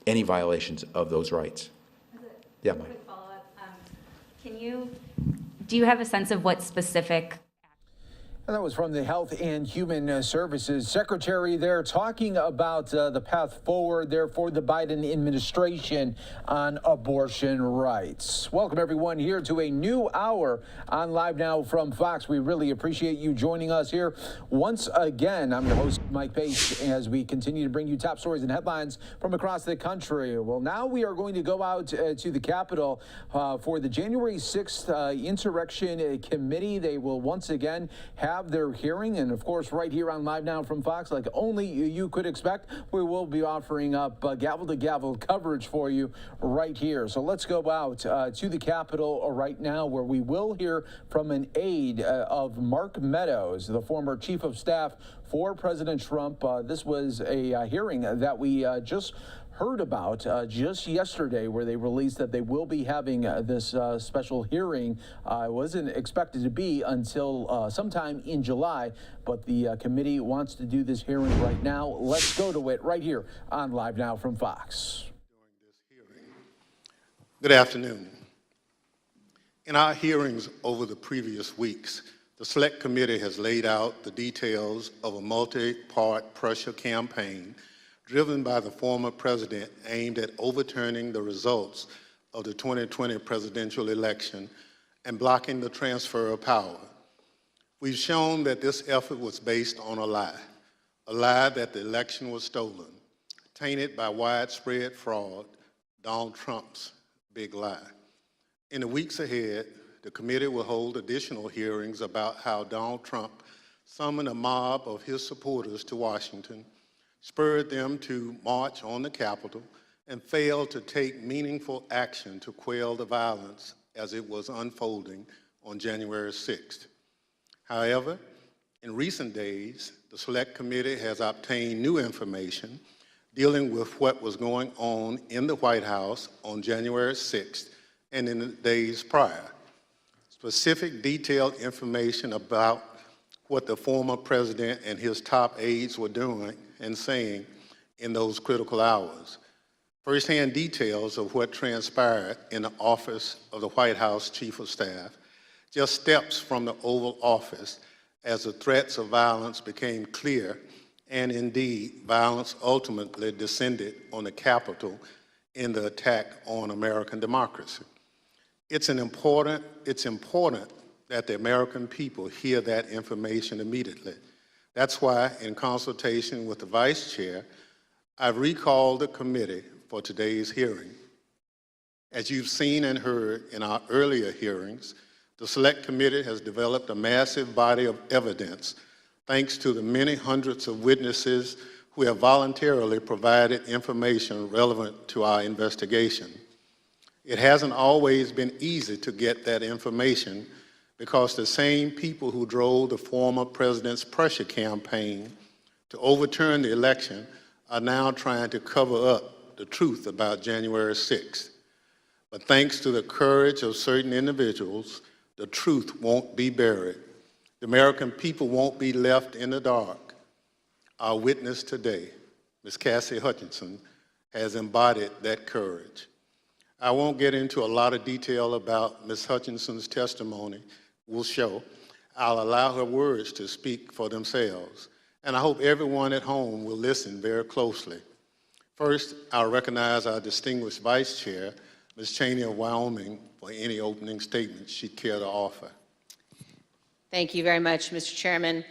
any violations of those rights. Yeah, Mike. Quick follow-up. Do you have a sense of what specific? And that was from the Health and Human Services Secretary there talking about the path forward there for the Biden administration on abortion rights. Welcome everyone here to a new hour on Live Now from Fox. We really appreciate you joining us here once again. I'm your host, Mike Pace, as we continue to bring you top stories and headlines from across the country. Well, now we are going to go out to the Capitol for the January 6th Insurrection Committee. They will once again have their hearing, and of course right here on Live Now from Fox, like only you could expect, we will be offering up gavel to gavel coverage for you right here. So let's go out to the Capitol right now, where we will hear from an aide of Mark Meadows, the former chief of staff for President Trump. This was a hearing that we just heard about just yesterday, where they released that they will be having this special hearing. It wasn't expected to be until sometime in July, but the committee wants to do this hearing right now. Let's go to it right here on Live Now from Fox. Good afternoon. In our hearings over the previous weeks, the Select Committee has laid out the details of a multi-part pressure campaign driven by the former president aimed at overturning the results of the 2020 presidential election and blocking the transfer of power. We've shown that this effort was based on a lie that the election was stolen, tainted by widespread fraud, Donald Trump's big lie. In the weeks ahead, the committee will hold additional hearings about how Donald Trump summoned a mob of his supporters to Washington, spurred them to march on the Capitol, and failed to take meaningful action to quell the violence as it was unfolding on January 6th. However, in recent days, the Select Committee has obtained new information dealing with what was going on in the White House on January 6th and in the days prior. Specific detailed information about what the former president and his top aides were doing and saying in those critical hours. First-hand details of what transpired in the office of the White House Chief of Staff, just steps from the Oval Office as the threats of violence became clear, and indeed, violence ultimately descended on the Capitol in the attack on American democracy. It's important that the American people hear that information immediately. That's why, in consultation with the Vice Chair, I've recalled the committee for today's hearing. As you've seen and heard in our earlier hearings, the Select Committee has developed a massive body of evidence thanks to the many hundreds of witnesses who have voluntarily provided information relevant to our investigation. It hasn't always been easy to get that information because the same people who drove the former president's pressure campaign to overturn the election are now trying to cover up the truth about January 6th. But thanks to the courage of certain individuals, the truth won't be buried. The American people won't be left in the dark. Our witness today, Ms. Cassidy Hutchinson, has embodied that courage. I won't get into a lot of detail about Ms. Hutchinson's testimony will show. I'll allow her words to speak for themselves, and I hope everyone at home will listen very closely. First, I'll recognize our distinguished Vice Chair, Ms. Cheney of Wyoming, for any opening statements she'd care to offer. Thank you very much, Mr. Chairman.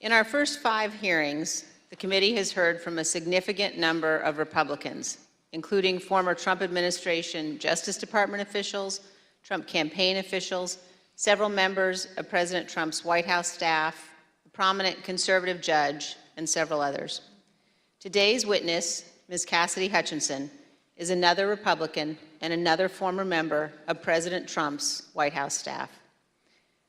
In our first 5 hearings, the committee has heard from a significant number of Republicans, including former Trump administration Justice Department officials, Trump campaign officials, several members of President Trump's White House staff, a prominent conservative judge, and several others. Today's witness, Ms. Cassidy Hutchinson, is another Republican and another former member of President Trump's White House staff.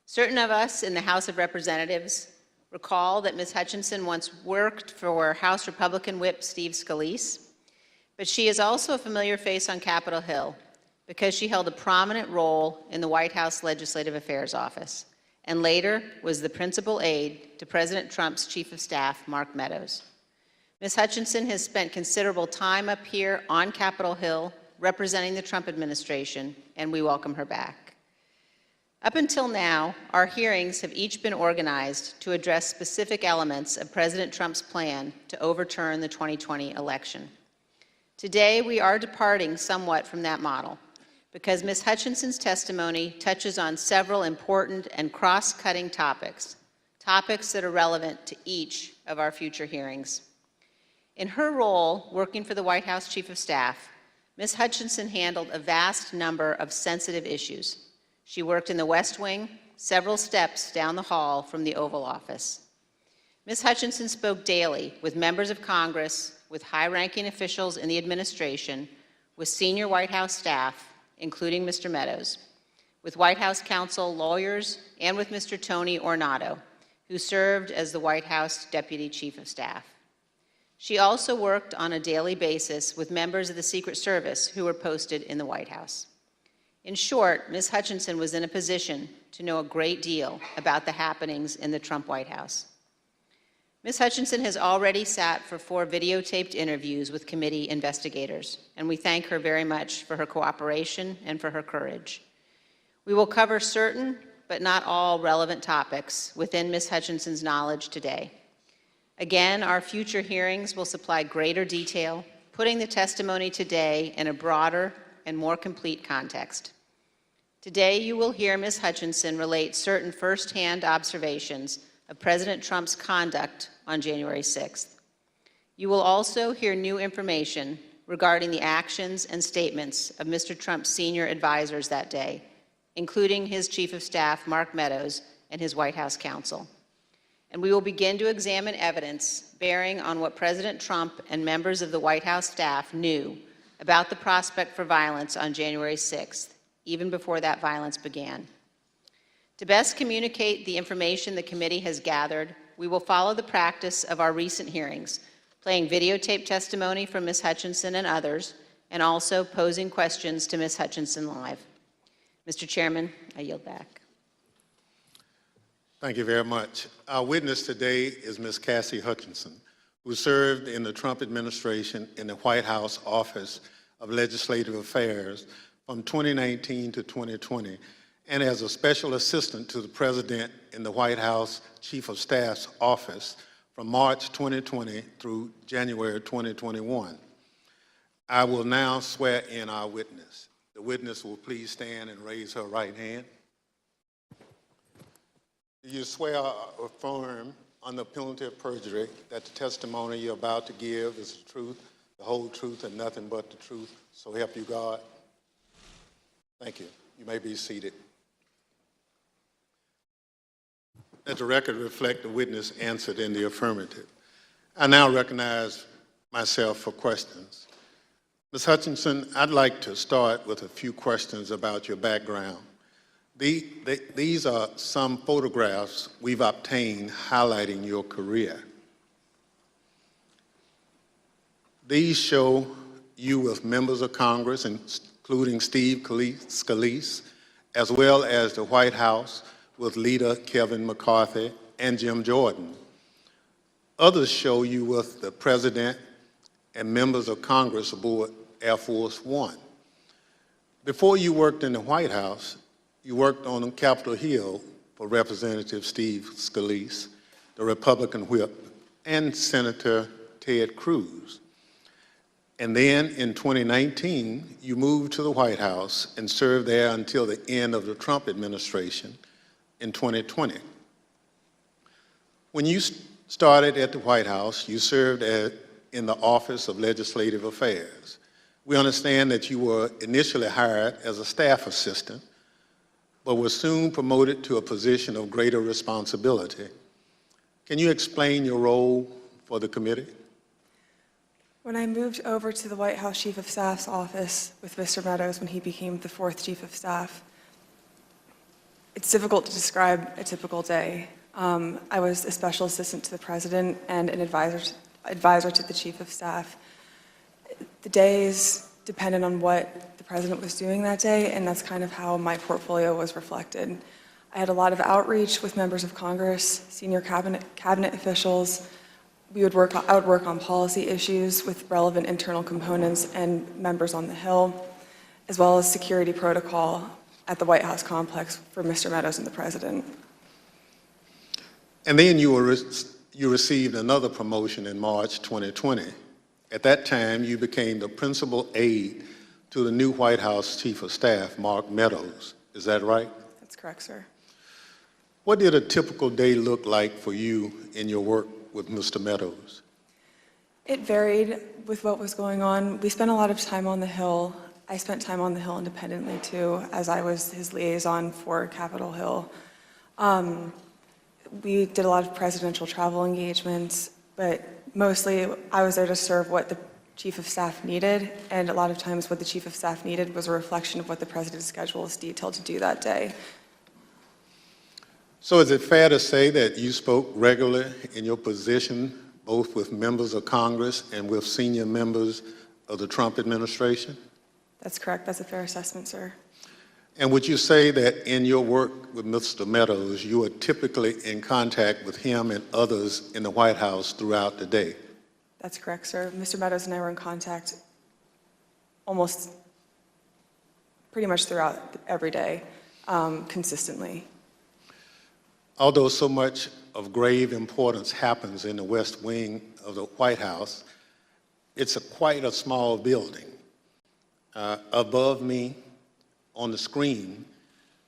Certain of us in the House of Representatives recall that Ms. Hutchinson once worked for House Republican Whip Steve Scalise, but she is also a familiar face on Capitol Hill because she held a prominent role in the White House Legislative Affairs Office and later was the principal aide to President Trump's Chief of Staff, Mark Meadows. Ms. Hutchinson has spent considerable time up here on Capitol Hill representing the Trump administration, and we welcome her back. Up until now, our hearings have each been organized to address specific elements of President Trump's plan to overturn the 2020 election. Today, we are departing somewhat from that model because Ms. Hutchinson's testimony touches on several important and cross-cutting topics that are relevant to each of our future hearings. In her role working for the White House Chief of Staff, Ms. Hutchinson handled a vast number of sensitive issues. She worked in the West Wing, several steps down the hall from the Oval Office. Ms. Hutchinson spoke daily with members of Congress, with high-ranking officials in the administration, with senior White House staff, including Mr. Meadows, with White House counsel, lawyers, and with Mr. Tony Ornato, who served as the White House Deputy Chief of Staff. She also worked on a daily basis with members of the Secret Service who were posted in the White House. In short, Ms. Hutchinson was in a position to know a great deal about the happenings in the Trump White House. Ms. Hutchinson has already sat for 4 videotaped interviews with committee investigators, and we thank her very much for her cooperation and for her courage. We will cover certain, but not all, relevant topics within Ms. Hutchinson's knowledge today. Again, our future hearings will supply greater detail, putting the testimony today in a broader and more complete context. Today, you will hear Ms. Hutchinson relate certain firsthand observations of President Trump's conduct on January 6th. You will also hear new information regarding the actions and statements of Mr. Trump's senior advisors that day, including his Chief of Staff, Mark Meadows, and his White House counsel. And we will begin to examine evidence bearing on what President Trump and members of the White House staff knew about the prospect for violence on January 6th, even before that violence began. To best communicate the information the committee has gathered, we will follow the practice of our recent hearings, playing videotape testimony from Ms. Hutchinson and others, and also posing questions to Ms. Hutchinson live. Mr. Chairman, I yield back. Thank you very much. Our witness today is Ms. Cassidy Hutchinson, who served in the Trump administration in the White House Office of Legislative Affairs from 2019 to 2020, and as a special assistant to the President in the White House Chief of Staff's office from March 2020 through January 2021. I will now swear in our witness. The witness will please stand and raise her right hand. Do you swear or affirm under penalty of perjury that the testimony you're about to give is the truth, the whole truth, and nothing but the truth, so help you God? Thank you. You may be seated. Let the record reflect the witness answered in the affirmative. I now recognize myself for questions. Ms. Hutchinson, I'd like to start with a few questions about your background. These are some photographs we've obtained highlighting your career. These show you with members of Congress, including Steve Scalise, as well as the White House with leader Kevin McCarthy and Jim Jordan. Others show you with the President and members of Congress aboard Air Force One. Before you worked in the White House, you worked on Capitol Hill for Representative Steve Scalise, the Republican whip, and Senator Ted Cruz. And then in 2019, you moved to the White House and served there until the end of the Trump administration in 2020. When you started at the White House, you served in the Office of Legislative Affairs. We understand that you were initially hired as a staff assistant, but were soon promoted to a position of greater responsibility. Can you explain your role for the committee? When I moved over to the White House Chief of Staff's office with Mr. Meadows when he became the 4th Chief of Staff, it's difficult to describe a typical day. I was a special assistant to the President and an advisor to the Chief of Staff. The days depended on what the President was doing that day, and that's kind of how my portfolio was reflected. I had a lot of outreach with members of Congress, senior cabinet officials, I would work on policy issues with relevant internal components and members on the Hill, as well as security protocol at the White House complex for Mr. Meadows and the President. And then you received another promotion in March 2020. At that time, you became the principal aide to the new White House Chief of Staff, Mark Meadows. Is that right? That's correct, sir. What did a typical day look like for you in your work with Mr. Meadows? It varied with what was going on. We spent a lot of time on the Hill. I spent time on the Hill independently too, as I was his liaison for Capitol Hill. We did a lot of presidential travel engagements, but mostly I was there to serve what the Chief of Staff needed, and a lot of times what the Chief of Staff needed was a reflection of what the President's schedule is detailed to do that day. So is it fair to say that you spoke regularly in your position, both with members of Congress and with senior members of the Trump administration? That's correct. That's a fair assessment, sir. And would you say that in your work with Mr. Meadows, you are typically in contact with him and others in the White House throughout the day? That's correct, sir. Mr. Meadows and I were in contact almost pretty much throughout every day, consistently. Although so much of grave importance happens in the West Wing of the White House, it's quite a small building. Above me on the screen,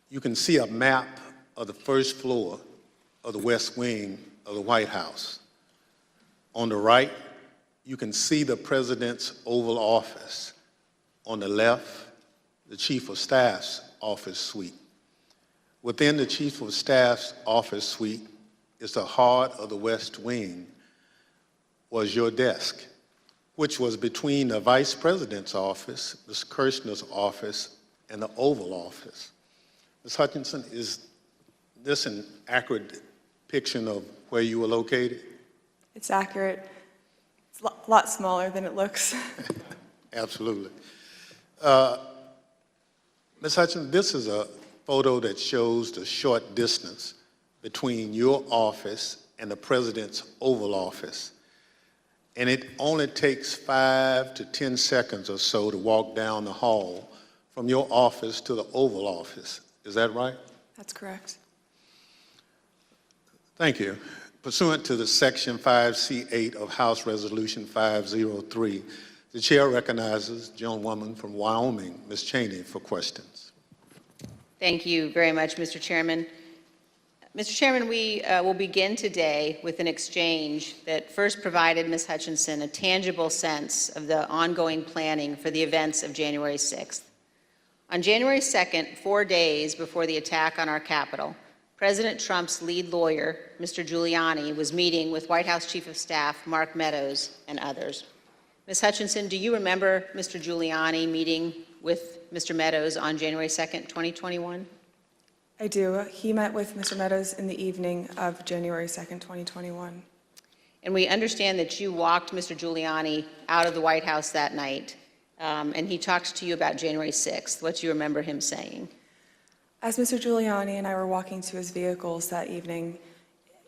you can see a map of the first floor of the West Wing of the White House. On the right, you can see the President's Oval Office. On the left, the Chief of Staff's office suite. Within the Chief of Staff's office suite is the heart of the West Wing, was your desk, which was between the Vice President's office, Ms. Kirshner's office, and the Oval Office. Ms. Hutchinson, is this an accurate depiction of where you were located? It's accurate. It's a lot smaller than it looks. Absolutely. Ms. Hutchinson, this is a photo that shows the short distance between your office and the President's Oval Office. And it only takes 5 to 10 seconds or so to walk down the hall from your office to the Oval Office. Is that right? That's correct. Thank you. Pursuant to the Section 5C8 of House Resolution 503, the chair recognizes the gentlewoman from Wyoming, Ms. Cheney, for questions. Thank you very much, Mr. Chairman. Mr. Chairman, we will begin today with an exchange that first provided Ms. Hutchinson a tangible sense of the ongoing planning for the events of January 6th. On January 2nd, 4 days before the attack on our Capitol, President Trump's lead lawyer, Mr. Giuliani, was meeting with White House Chief of Staff Mark Meadows and others. Ms. Hutchinson, do you remember Mr. Giuliani meeting with Mr. Meadows on January 2nd, 2021? I do. He met with Mr. Meadows in the evening of January 2nd, 2021. And we understand that you walked Mr. Giuliani out of the White House that night, and he talked to you about January 6th. What do you remember him saying? As Mr. Giuliani and I were walking to his vehicles that evening,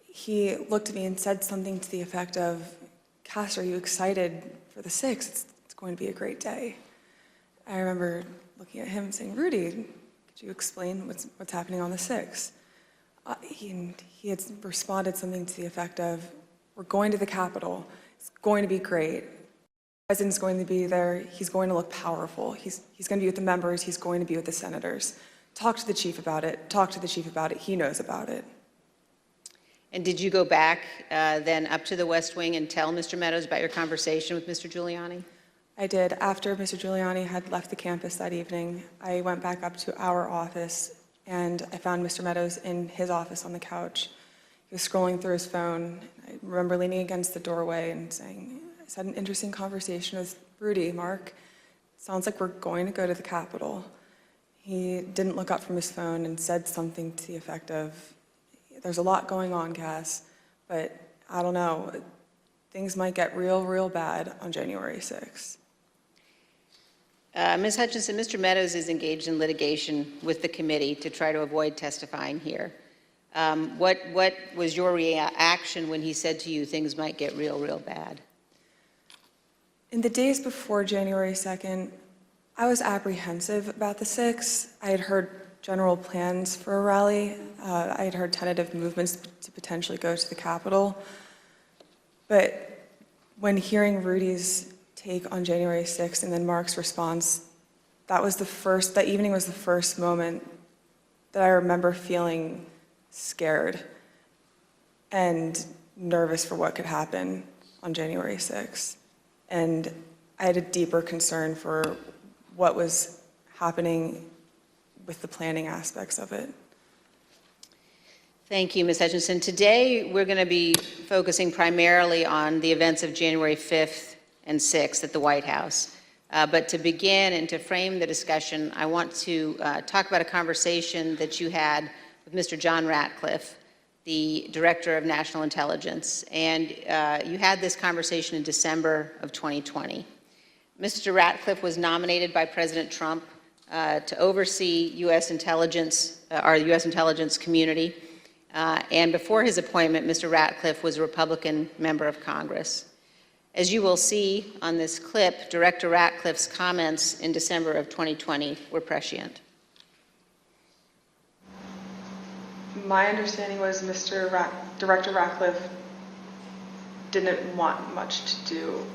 he looked at me and said something to the effect of, "Cass, are you excited for the 6th? It's going to be a great day." I remember looking at him and saying, "Rudy, could you explain what's happening on the 6th? He had responded something to the effect of, "We're going to the Capitol. It's going to be great. The president's going to be there. He's going to look powerful. He's going to be with the members. He's going to be with the senators. Talk to the chief about it. Talk to the chief about it. He knows about it." And did you go back then up to the West Wing and tell Mr. Meadows about your conversation with Mr. Giuliani? I did. After Mr. Giuliani had left the campus that evening, I went back up to our office and I found Mr. Meadows in his office on the couch. He was scrolling through his phone. I remember leaning against the doorway and saying, "I just had an interesting conversation with Rudy, Mark. Sounds like we're going to go to the Capitol." He didn't look up from his phone and said something to the effect of, "There's a lot going on, Cass, but I don't know. Things might get real, real bad on January 6th. Ms. Hutchinson, Mr. Meadows is engaged in litigation with the committee to try to avoid testifying here. What was your reaction when he said to you things might get real bad? In the days before January 2nd, I was apprehensive about the 6th. I had heard general plans for a rally. I had heard tentative movements to potentially go to the Capitol. But when hearing Rudy's take on January 6th and then Mark's response, that evening was the first moment that I remember feeling scared and nervous for what could happen on January 6th. And I had a deeper concern for what was happening with the planning aspects of it. Thank you, Ms. Hutchinson. Today, we're going to be focusing primarily on the events of January 5th and 6th at the White House. But to begin and to frame the discussion, I want to talk about a conversation that you had with Mr. John Ratcliffe, the Director of National Intelligence. And you had this conversation in December of 2020. Mr. Ratcliffe was nominated by President Trump to oversee U.S. intelligence, our U.S. intelligence community. And before his appointment, Mr. Ratcliffe was a Republican member of Congress. As you will see on this clip, Director Ratcliffe's comments in December of 2020 were prescient. My understanding was Director Ratcliffe didn't want much to do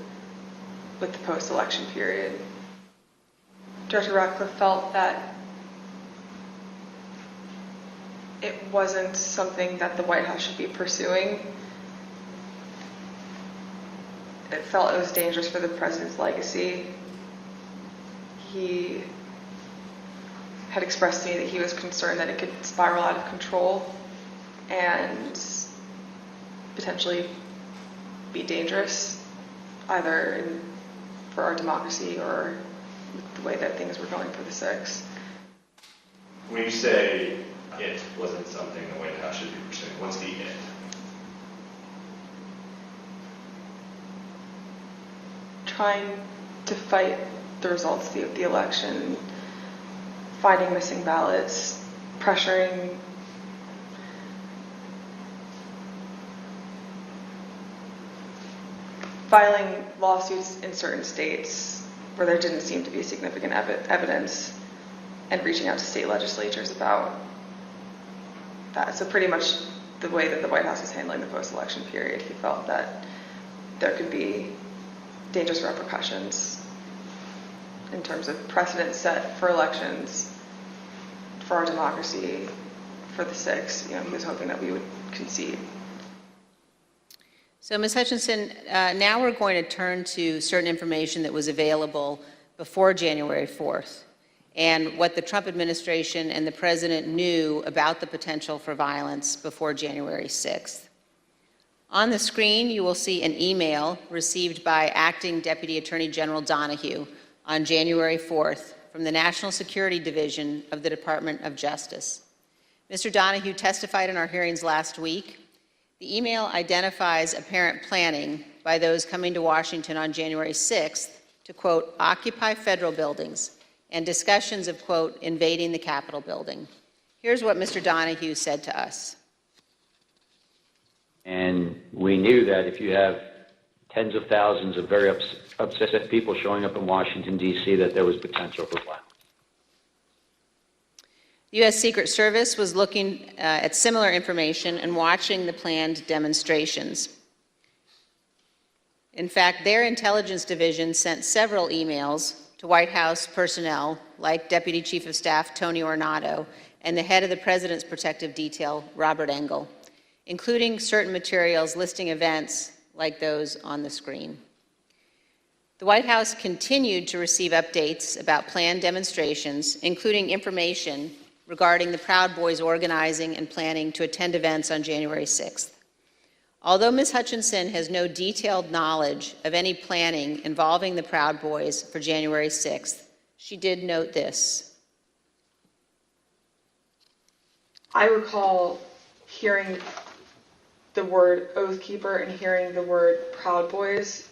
with the post-election period. Director Ratcliffe felt that it wasn't something that the White House should be pursuing. It felt it was dangerous for the president's legacy. He had expressed to me that he was concerned that it could spiral out of control and potentially be dangerous, either for our democracy or the way that things were going for the 6th. When you say it wasn't something the White House should be pursuing, what's the it? Trying to fight the results of the election, finding missing ballots, pressuring filing lawsuits in certain states where there didn't seem to be significant evidence, and reaching out to state legislatures about that. So pretty much the way that the White House was handling the post-election period, he felt that there could be dangerous repercussions in terms of precedent set for elections, for our democracy, for the 6th. He was hoping that we would concede. So, Ms. Hutchinson, now we're going to turn to certain information that was available before January 4th and what the Trump administration and the president knew about the potential for violence before January 6th. On the screen, you will see an email received by Acting Deputy Attorney General Donahue on January 4th from the National Security Division of the Department of Justice. Mr. Donahue testified in our hearings last week. The email identifies apparent planning by those coming to Washington on January 6th to, quote, occupy federal buildings, and discussions of, quote, invading the Capitol building. Here's what Mr. Donahue said to us. And we knew that if you have tens of thousands of very upset people showing up in Washington, D.C., that there was potential for violence. The U.S. Secret Service was looking at similar information and watching the planned demonstrations. In fact, their intelligence division sent several emails to White House personnel, like Deputy Chief of Staff Tony Ornato and the head of the President's Protective Detail, Robert Engel, including certain materials listing events like those on the screen. The White House continued to receive updates about planned demonstrations, including information regarding the Proud Boys organizing and planning to attend events on January 6th. Although Ms. Hutchinson has no detailed knowledge of any planning involving the Proud Boys for January 6th, she did note this. I recall hearing the word Oath Keeper and hearing the word Proud Boys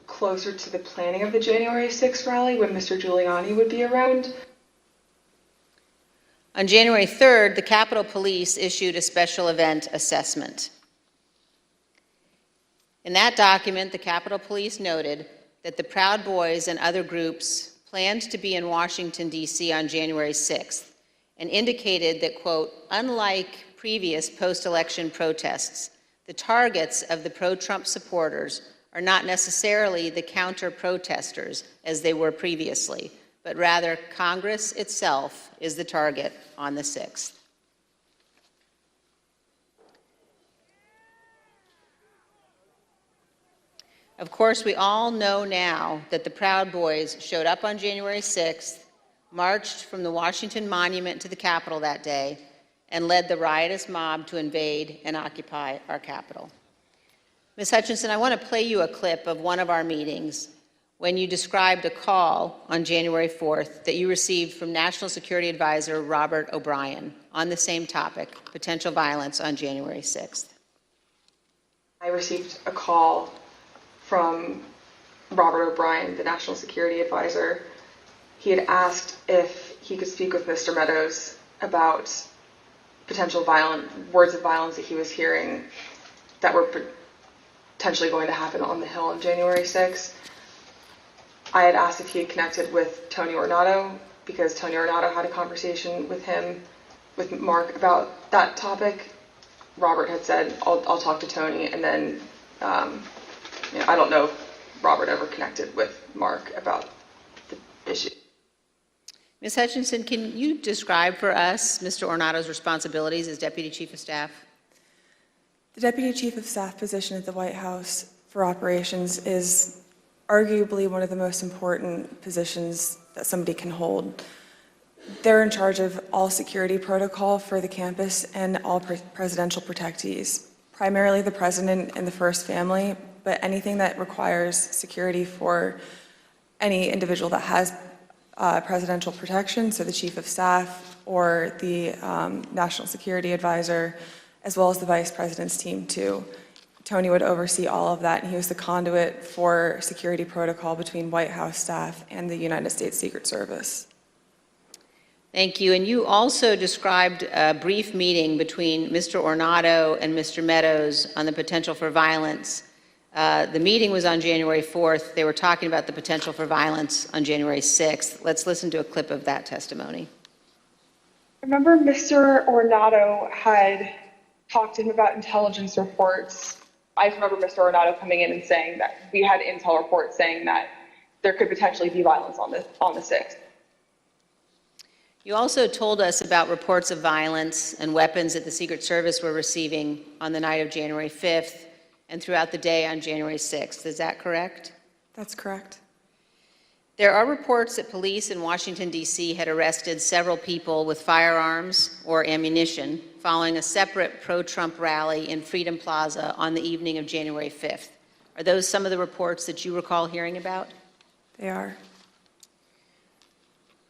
closer to the planning of the January 6th rally when Mr. Giuliani would be around. On January 3rd, the Capitol Police issued a special event assessment. In that document, the Capitol Police noted that the Proud Boys and other groups planned to be in Washington, D.C. on January 6th, and indicated that, quote, unlike previous post-election protests, the targets of the pro-Trump supporters are not necessarily the counter-protesters as they were previously, but rather Congress itself is the target on the 6th. Of course, we all know now that the Proud Boys showed up on January 6th, marched from the Washington Monument to the Capitol that day, and led the riotous mob to invade and occupy our Capitol. Ms. Hutchinson, I want to play you a clip of one of our meetings when you described a call on January 4th that you received from National Security Advisor Robert O'Brien on the same topic, potential violence on January 6th. I received a call from Robert O'Brien, the National Security Advisor. He had asked if he could speak with Mr. Meadows about potential words of violence that he was hearing that were potentially going to happen on the Hill on January 6th. I had asked if he had connected with Tony Ornato because Tony Ornato had a conversation with him, with Mark, about that topic. Robert had said, I'll talk to Tony, and then I don't know if Robert ever connected with Mark about the issue. Ms. Hutchinson, can you describe for us Mr. Ornato's responsibilities as Deputy Chief of Staff? The Deputy Chief of Staff position at the White House for operations is arguably one of the most important positions that somebody can hold. They're in charge of all security protocol for the campus and all presidential protectees, primarily the president and the first family, but anything that requires security for any individual that has presidential protection, so the Chief of Staff or the National Security Advisor, as well as the Vice President's team too. Tony would oversee all of that, and he was the conduit for security protocol between White House staff and the United States Secret Service. Thank you. And you also described a brief meeting between Mr. Ornato and Mr. Meadows on the potential for violence. The meeting was on January 4th. They were talking about the potential for violence on January 6th. Let's listen to a clip of that testimony. I remember Mr. Ornato had talked to him about intelligence reports. I remember Mr. Ornato coming in and saying that we had intel reports saying that there could potentially be violence on the 6th. You also told us about reports of violence and weapons that the Secret Service were receiving on the night of January 5th and throughout the day on January 6th. Is that correct? That's correct. There are reports that police in Washington, D.C. had arrested several people with firearms or ammunition following a separate pro-Trump rally in Freedom Plaza on the evening of January 5th. Are those some of the reports that you recall hearing about? They are.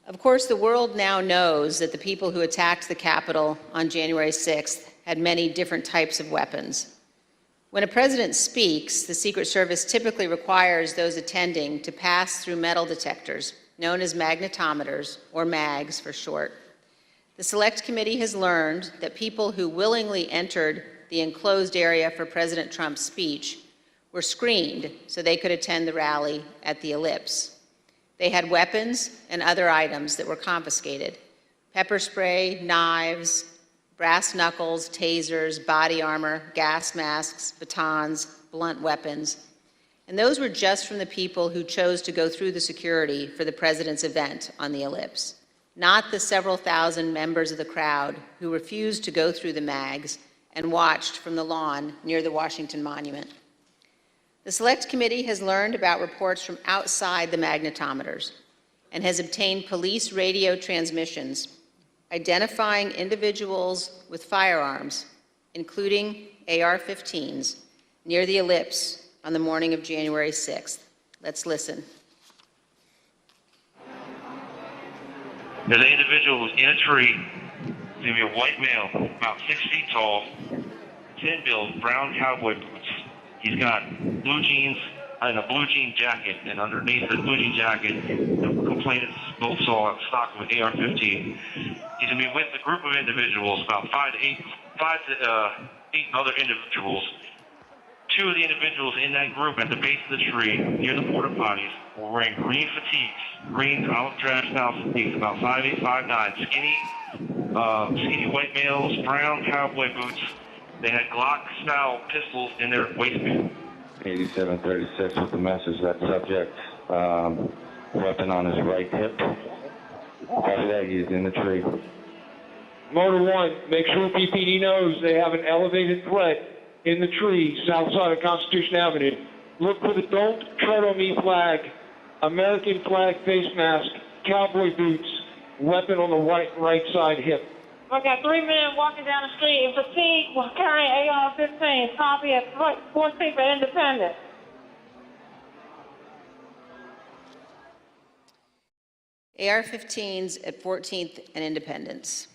Of course, the world now knows that the people who attacked the Capitol on January 6th had many different types of weapons. When a president speaks, the Secret Service typically requires those attending to pass through metal detectors, known as magnetometers, or MAGs for short. The Select Committee has learned that people who willingly entered the enclosed area for President Trump's speech were screened so they could attend the rally at the Ellipse. They had weapons and other items that were confiscated: pepper spray, knives, brass knuckles, tasers, body armor, gas masks, batons, blunt weapons. And those were just from the people who chose to go through the security for the president's event on the Ellipse, not the several thousand members of the crowd who refused to go through the MAGs and watched from the lawn near the Washington Monument. The Select Committee has learned about reports from outside the magnetometers and has obtained police radio transmissions identifying individuals with firearms, including AR-15s, near the Ellipse on the morning of January 6th. Let's listen. There's an individual who's in a tree. He's going to be a white male, about 6 feet tall, tin build, brown cowboy boots. He's got blue jeans, in a blue jean jacket, and underneath the blue jean jacket, the complainants both saw a stock of an AR-15. He's going to be with a group of individuals, about five to eight other individuals. Two of the individuals in that group at the base of the tree near the porta potties were wearing green fatigues, green olive drab style fatigues, about 5'8", 5'9", skinny white males, brown cowboy boots. They had Glock style pistols in their waistband. 8736 with the message that subject weapon on his right hip. After that, he's in the tree. Motor 1, make sure PPD knows they have an elevated threat in the tree south side of Constitution Avenue. Look for the Don't Tread on Me flag, American flag face mask, cowboy boots, weapon on the right side hip. I got 3 men walking down the street in fatigue while carrying AR-15. Copy at 14th and Independence. AR-15s at 14th and Independence.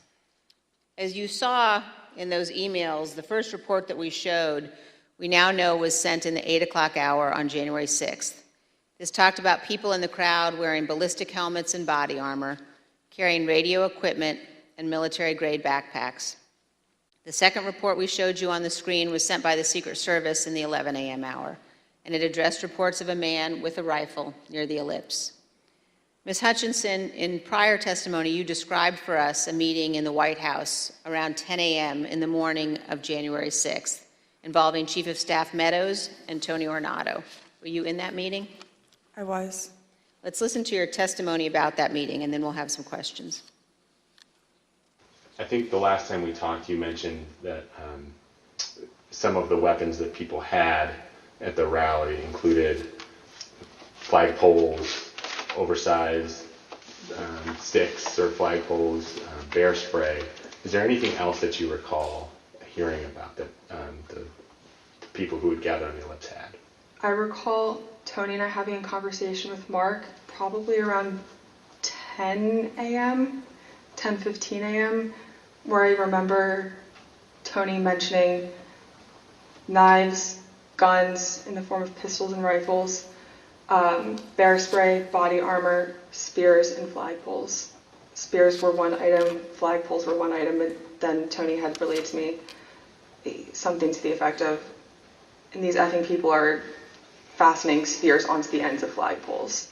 As you saw in those emails, the first report that we showed, we now know was sent in the 8 o'clock hour on January 6th. This talked about people in the crowd wearing ballistic helmets and body armor, carrying radio equipment and military-grade backpacks. The second report we showed you on the screen was sent by the Secret Service in the 11 a.m. hour, and it addressed reports of a man with a rifle near the ellipse. Ms. Hutchinson, in prior testimony, you described for us a meeting in the White House around 10 a.m. in the morning of January 6th, involving Chief of Staff Meadows and Tony Ornato. Were you in that meeting? I was. Let's listen to your testimony about that meeting, and then we'll have some questions. I think the last time we talked, you mentioned that some of the weapons that people had at the rally included flagpoles, oversized sticks or flagpoles, bear spray. Is there anything else that you recall hearing about that the people who would gather on the ellipse had? I recall Tony and I having a conversation with Mark probably around 10 a.m., 10:15 a.m., where I remember Tony mentioning knives, guns in the form of pistols and rifles, bear spray, body armor, spears, and flagpoles. Spears were one item, flagpoles were one item, and then Tony had relayed to me something to the effect of, and these effing people are fastening spears onto the ends of flagpoles.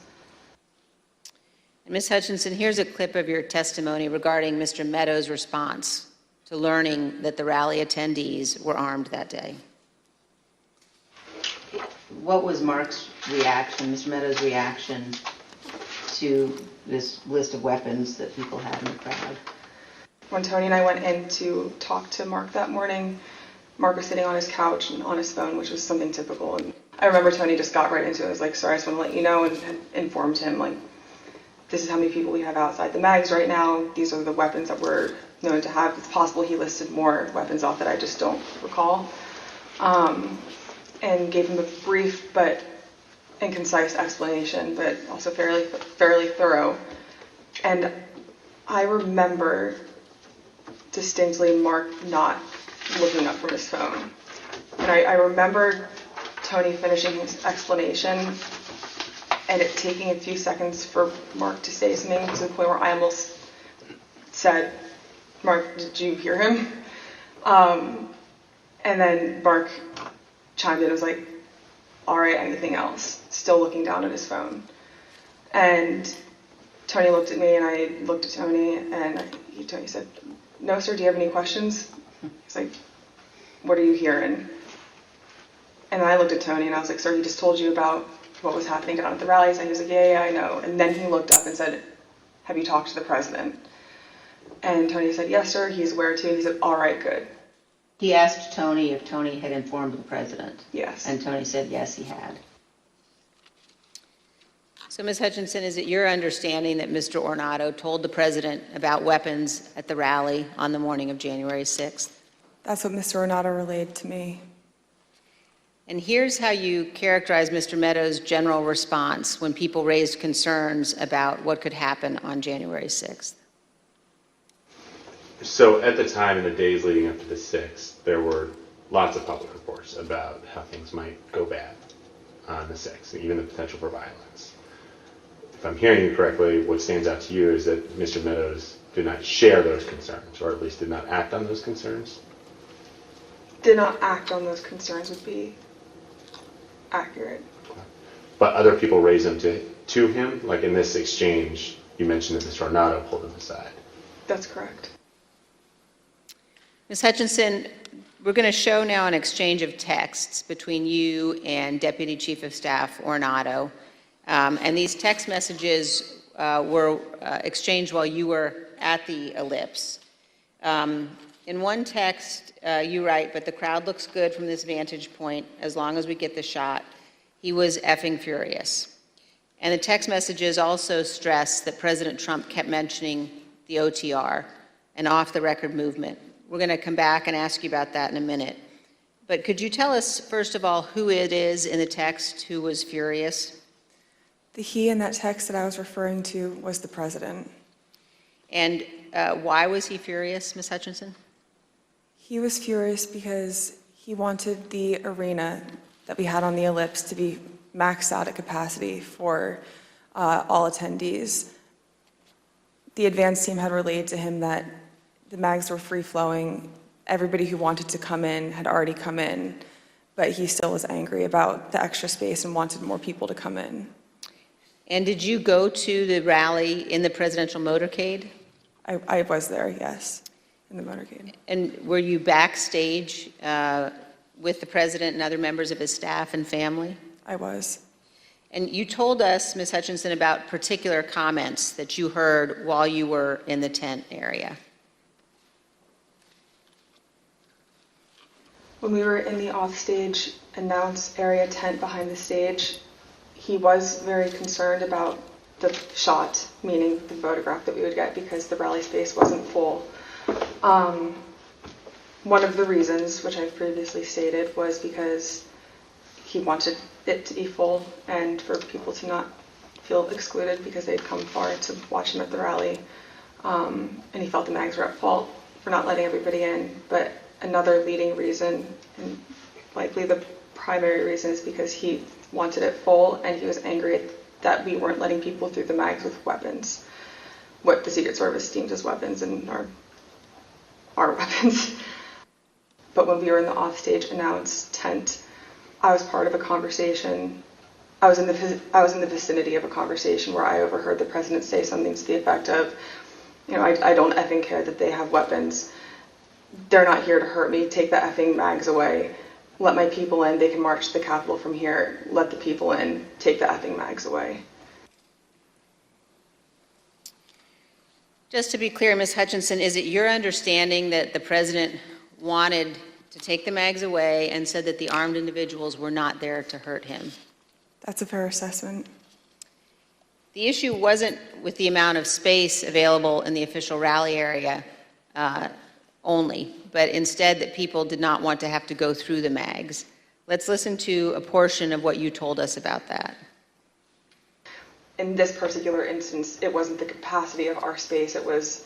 Ms. Hutchinson, here's a clip of your testimony regarding Mr. Meadows' response to learning that the rally attendees were armed that day. What was Mark's reaction, Mr. Meadows' reaction to this list of weapons that people had in the crowd? When Tony and I went in to talk to Mark that morning, Mark was sitting on his couch and on his phone, which was something typical. And I remember Tony just got right into it. I was like, sorry, I just want to let you know, and informed him, like, this is how many people we have outside the mags right now. These are the weapons that we're known to have. It's possible he listed more weapons off that I just don't recall. And gave him a brief but and concise explanation, but also fairly thorough. And I remember distinctly Mark not looking up from his phone. And I remember Tony finishing his explanation and it taking a few seconds for Mark to say something, to the point where I almost said, Mark, did you hear him? And then Mark chimed in and was like, all right, anything else? Still looking down at his phone. And Tony looked at me and I looked at Tony and Tony said, no, sir, do you have any questions? He's like, what are you hearing? And then I looked at Tony and I was like, sir, he just told you about what was happening down at the rallies. And he was like, yeah, I know. And then he looked up and said, have you talked to the president? And Tony said, yes, sir, he's aware too. He said, all right, good. He asked Tony if Tony had informed the president. Yes. And Tony said, yes, he had. So, Ms. Hutchinson, is it your understanding that Mr. Ornato told the president about weapons at the rally on the morning of January 6th? That's what Mr. Ornato relayed to me. And here's how you characterize Mr. Meadows' general response when people raised concerns about what could happen on January 6th. So at the time, in the days leading up to the 6th, there were lots of public reports about how things might go bad. on the 6th, and even the potential for violence. If I'm hearing you correctly, what stands out to you is that Mr. Meadows did not share those concerns, or at least did not act on those concerns? Did not act on those concerns would be accurate. But other people raised them to him, like in this exchange, you mentioned that Mr. Ornato pulled him aside. That's correct. Ms. Hutchinson, we're going to show now an exchange of texts between you and Deputy Chief of Staff Ornato. And these text messages were exchanged while you were at the ellipse. In one text, you write, "But the crowd looks good from this vantage point as long as we get the shot. He was effing furious." And the text messages also stress that President Trump kept mentioning the OTR, an off-the-record movement. We're going to come back and ask you about that in a minute. But could you tell us, first of all, who it is in the text who was furious? The he in that text that I was referring to was the president. And why was he furious, Ms. Hutchinson? He was furious because he wanted the arena that we had on the ellipse to be maxed out at capacity for all attendees. The advance team had relayed to him that the mags were free-flowing. Everybody who wanted to come in had already come in, but he still was angry about the extra space and wanted more people to come in. And did you go to the rally in the presidential motorcade? I was there, yes, in the motorcade. And were you backstage with the president and other members of his staff and family? I was. And you told us, Ms. Hutchinson, about particular comments that you heard while you were in the tent area. When we were in the offstage announce area tent behind the stage, he was very concerned about the shot, meaning the photograph that we would get, because the rally space wasn't full. One of the reasons, which I've previously stated, was because he wanted it to be full and for people to not feel excluded because they'd come far to watch him at the rally. And he felt the mags were at fault for not letting everybody in. But another leading reason, and likely the primary reason, is because he wanted it full and he was angry that we weren't letting people through the mags with weapons, what the Secret Service deems as weapons and our weapons. But when we were in the offstage announce tent, I was part of a conversation. I was in the vicinity of a conversation where I overheard the president say something to the effect of, I don't effing care that they have weapons. They're not here to hurt me. Take the effing mags away. Let my people in. They can march to the Capitol from here. Let the people in. Take the effing mags away. Just to be clear, Ms. Hutchinson, is it your understanding that the president wanted to take the mags away and said that the armed individuals were not there to hurt him? That's a fair assessment. The issue wasn't with the amount of space available in the official rally area only, but instead that people did not want to have to go through the mags. Let's listen to a portion of what you told us about that. In this particular instance, it wasn't the capacity of our space, it was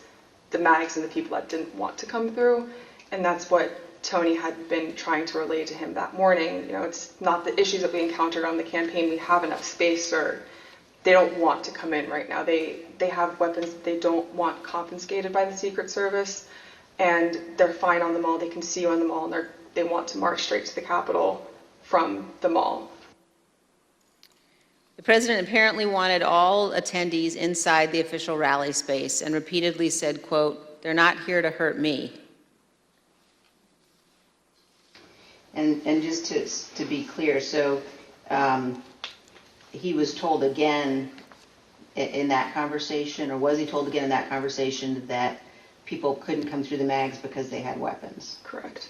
the mags and the people that didn't want to come through, and that's what Tony had been trying to relay to him that morning. It's not the issues that we encountered on the campaign. We have enough space, sir. They don't want to come in right now. They have weapons that they don't want confiscated by the Secret Service, and they're fine on the mall. They can see you on the mall, and they want to march straight to the Capitol from the mall. The president apparently wanted all attendees inside the official rally space and repeatedly said, quote, "They're not here to hurt me." And just to be clear, so he was told again in that conversation, or was he told again in that conversation that people couldn't come through the mags because they had weapons? Correct.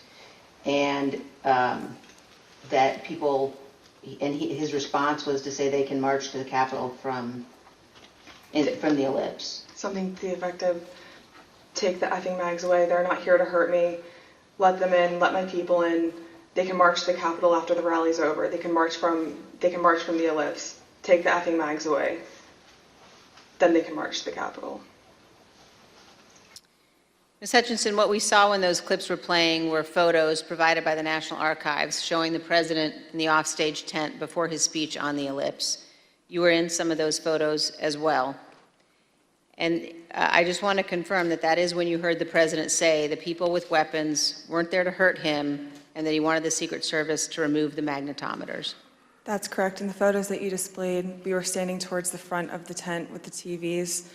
And that people, and his response was to say they can march to the Capitol from the ellipse. Something to the effect of, take the effing mags away. They're not here to hurt me. Let them in. Let my people in. They can march to the Capitol after the rally's over. They can march from the ellipse. Take the effing mags away. Then they can march to the Capitol. Ms. Hutchinson, what we saw when those clips were playing were photos provided by the National Archives showing the president in the offstage tent before his speech on the ellipse. You were in some of those photos as well. And I just want to confirm that that is when you heard the president say the people with weapons weren't there to hurt him and that he wanted the Secret Service to remove the magnetometers. That's correct. In the photos that you displayed, we were standing towards the front of the tent with the TVs,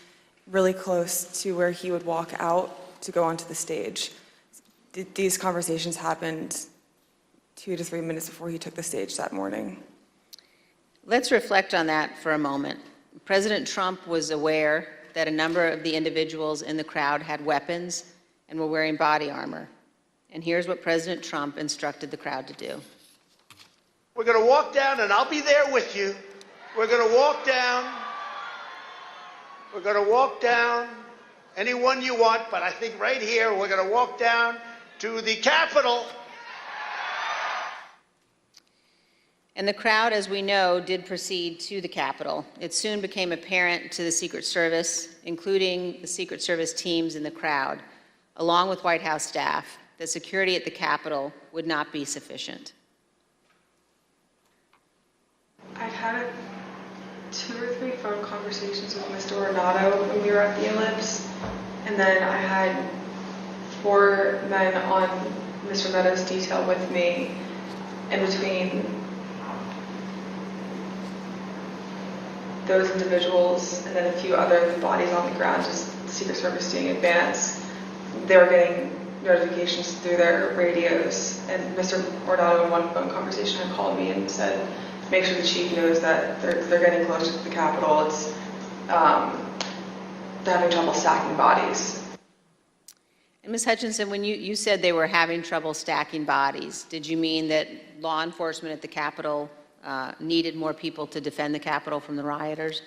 really close to where he would walk out to go onto the stage. These conversations happened 2 to 3 minutes before he took the stage that morning. Let's reflect on that for a moment. President Trump was aware that a number of the individuals in the crowd had weapons and were wearing body armor. And here's what President Trump instructed the crowd to do. We're going to walk down, and I'll be there with you. We're going to walk down. We're going to walk down. Anyone you want, but I think right here, we're going to walk down to the Capitol. And the crowd, as we know, did proceed to the Capitol. It soon became apparent to the Secret Service, including the Secret Service teams in the crowd, along with White House staff, that security at the Capitol would not be sufficient. I've had 2 or 3 phone conversations with Mr. Ornato when we were at the ellipse, and then I had 4 men on Mr. Meadows' detail with me in between those individuals and then a few other bodies on the ground, just the Secret Service doing advance. They were getting notifications through their radios, and Mr. Ornato in one phone conversation had called me and said, make sure the chief knows that they're getting close to the Capitol. It's, they're having trouble stacking bodies. And Ms. Hutchinson, when you said they were having trouble stacking bodies, did you mean that law enforcement at the Capitol needed more people to defend the Capitol from the rioters?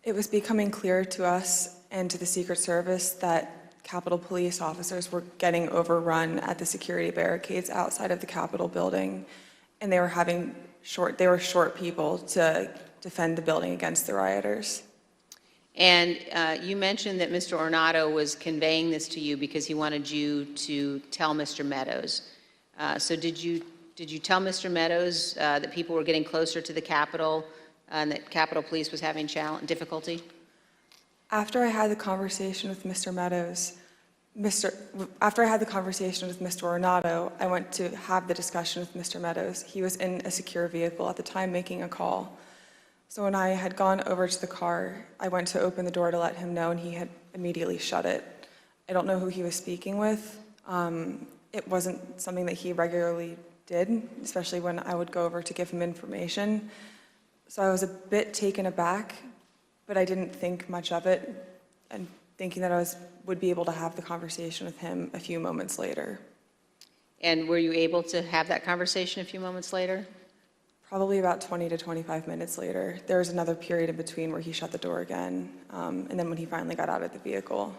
It was becoming clear to us and to the Secret Service that Capitol Police officers were getting overrun at the security barricades outside of the Capitol building, and they were short people to defend the building against the rioters. And you mentioned that Mr. Ornato was conveying this to you because he wanted you to tell Mr. Meadows. So did you tell Mr. Meadows that people were getting closer to the Capitol and that Capitol Police was having difficulty? After I had the conversation with Mr. Meadows, after I had the conversation with Mr. Ornato, I went to have the discussion with Mr. Meadows. He was in a secure vehicle at the time making a call. So when I had gone over to the car, I went to open the door to let him know, and he had immediately shut it. I don't know who he was speaking with. It wasn't something that he regularly did, especially when I would go over to give him information. So I was a bit taken aback, but I didn't think much of it, and thinking that I would be able to have the conversation with him a few moments later. And were you able to have that conversation a few moments later? Probably about 20 to 25 minutes later. There was another period in between where he shut the door again, and then when he finally got out of the vehicle,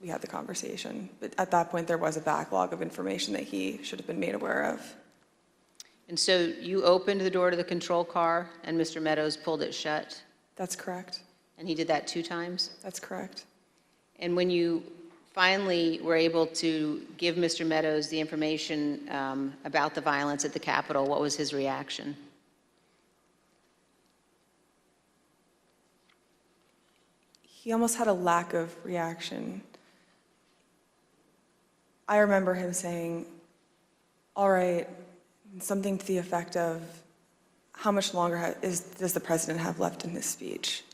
we had the conversation. But at that point, there was a backlog of information that he should have been made aware of. And so you opened the door to the control car, and Mr. Meadows pulled it shut? That's correct. And he did that 2 times? That's correct. And when you finally were able to give Mr. Meadows the information about the violence at the Capitol, what was his reaction? He almost had a lack of reaction. I remember him saying, all right, something to the effect of, how much longer does the president have left in his speech?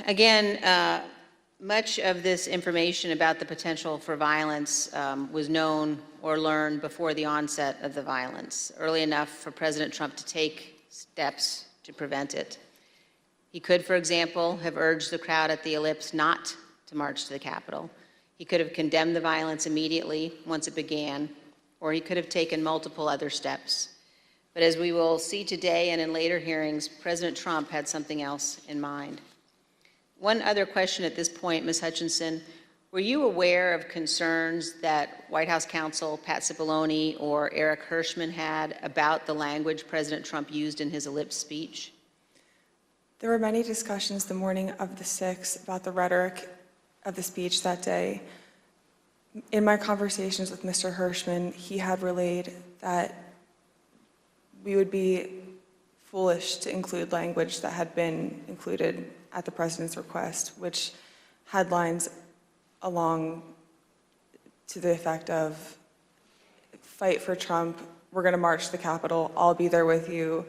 Again, much of this information about the potential for violence was known or learned before the onset of the violence, early enough for President Trump to take steps to prevent it. He could, for example, have urged the crowd at the ellipse not to march to the Capitol. He could have condemned the violence immediately once it began, or he could have taken multiple other steps. But as we will see today and in later hearings, President Trump had something else in mind. One other question at this point, Ms. Hutchinson, were you aware of concerns that White House counsel Pat Cipollone or Eric Hirschman had about the language President Trump used in his ellipse speech? There were many discussions the morning of the 6th about the rhetoric of the speech that day. In my conversations with Mr. Hirschman, he had relayed that we would be foolish to include language that had been included at the president's request, which had lines along to the effect of, fight for Trump, we're going to march to the Capitol, I'll be there with you,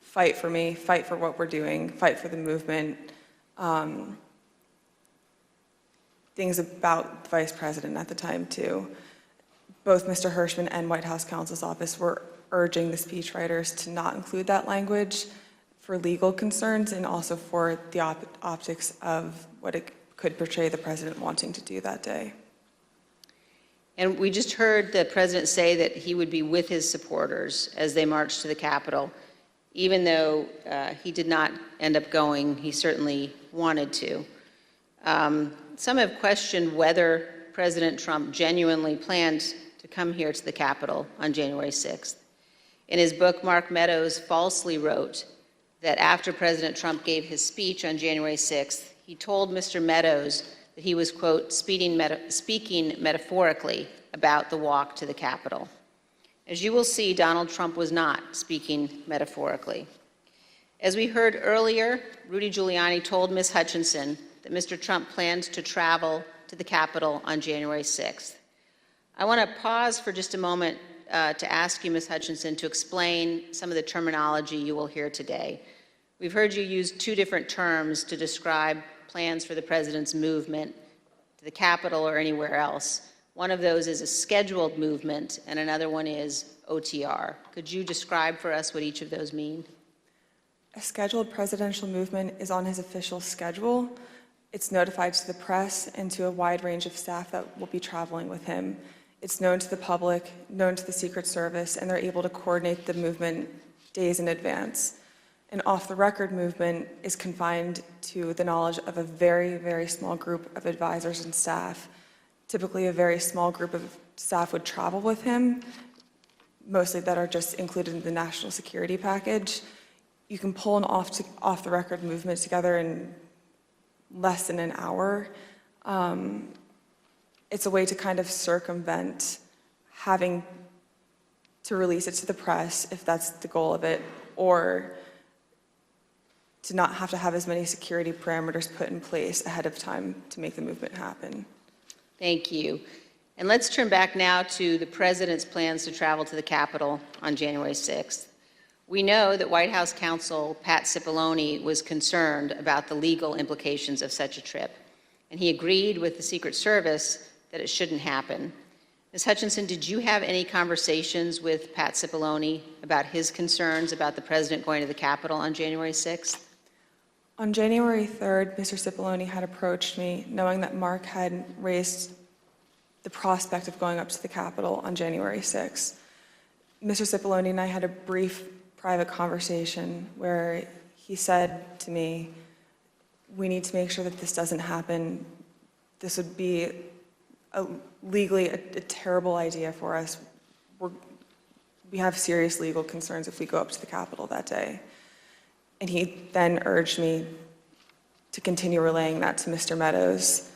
fight for me, fight for what we're doing, fight for the movement. Things about the vice president at the time, too. Both Mr. Hirschman and White House counsel's office were urging the speechwriters to not include that language for legal concerns and also for the optics of what it could portray the president wanting to do that day. And we just heard the president say that he would be with his supporters as they marched to the Capitol. Even though he did not end up going, he certainly wanted to. Some have questioned whether President Trump genuinely planned to come here to the Capitol on January 6th. In his book, Meadows falsely wrote that after President Trump gave his speech on January 6th, he told Mr. Meadows that he was, quote, speaking metaphorically about the walk to the Capitol. As you will see, Donald Trump was not speaking metaphorically. As we heard earlier, Rudy Giuliani told Ms. Hutchinson that Mr. Trump planned to travel to the Capitol on January 6th. I want to pause for just a moment to ask you, Ms. Hutchinson, to explain some of the terminology you will hear today. We've heard you use two different terms to describe plans for the president's movement to the Capitol or anywhere else. One of those is a scheduled movement, and another one is OTR. Could you describe for us what each of those mean? A scheduled presidential movement is on his official schedule. It's notified to the press and to a wide range of staff that will be traveling with him. It's known to the public, known to the Secret Service, and they're able to coordinate the movement days in advance. An off-the-record movement is confined to the knowledge of a very, very small group of advisors and staff. Typically, a very small group of staff would travel with him, mostly that are just included in the national security package. You can pull an off-the-record movement together in less than an hour. It's a way to kind of circumvent having to release it to the press, if that's the goal of it, or to not have to have as many security parameters put in place ahead of time to make the movement happen. Thank you. And let's turn back now to the president's plans to travel to the Capitol on January 6th. We know that White House counsel Pat Cipollone was concerned about the legal implications of such a trip, and he agreed with the Secret Service that it shouldn't happen. Ms. Hutchinson, did you have any conversations with Pat Cipollone about his concerns about the president going to the Capitol on January 6th? On January 3rd, Mr. Cipollone had approached me, knowing that Mark had raised the prospect of going up to the Capitol on January 6th. Mr. Cipollone and I had a brief private conversation where he said to me, we need to make sure that this doesn't happen. This would be legally a terrible idea for us. We have serious legal concerns if we go up to the Capitol that day. And he then urged me to continue relaying that to Mr. Meadows,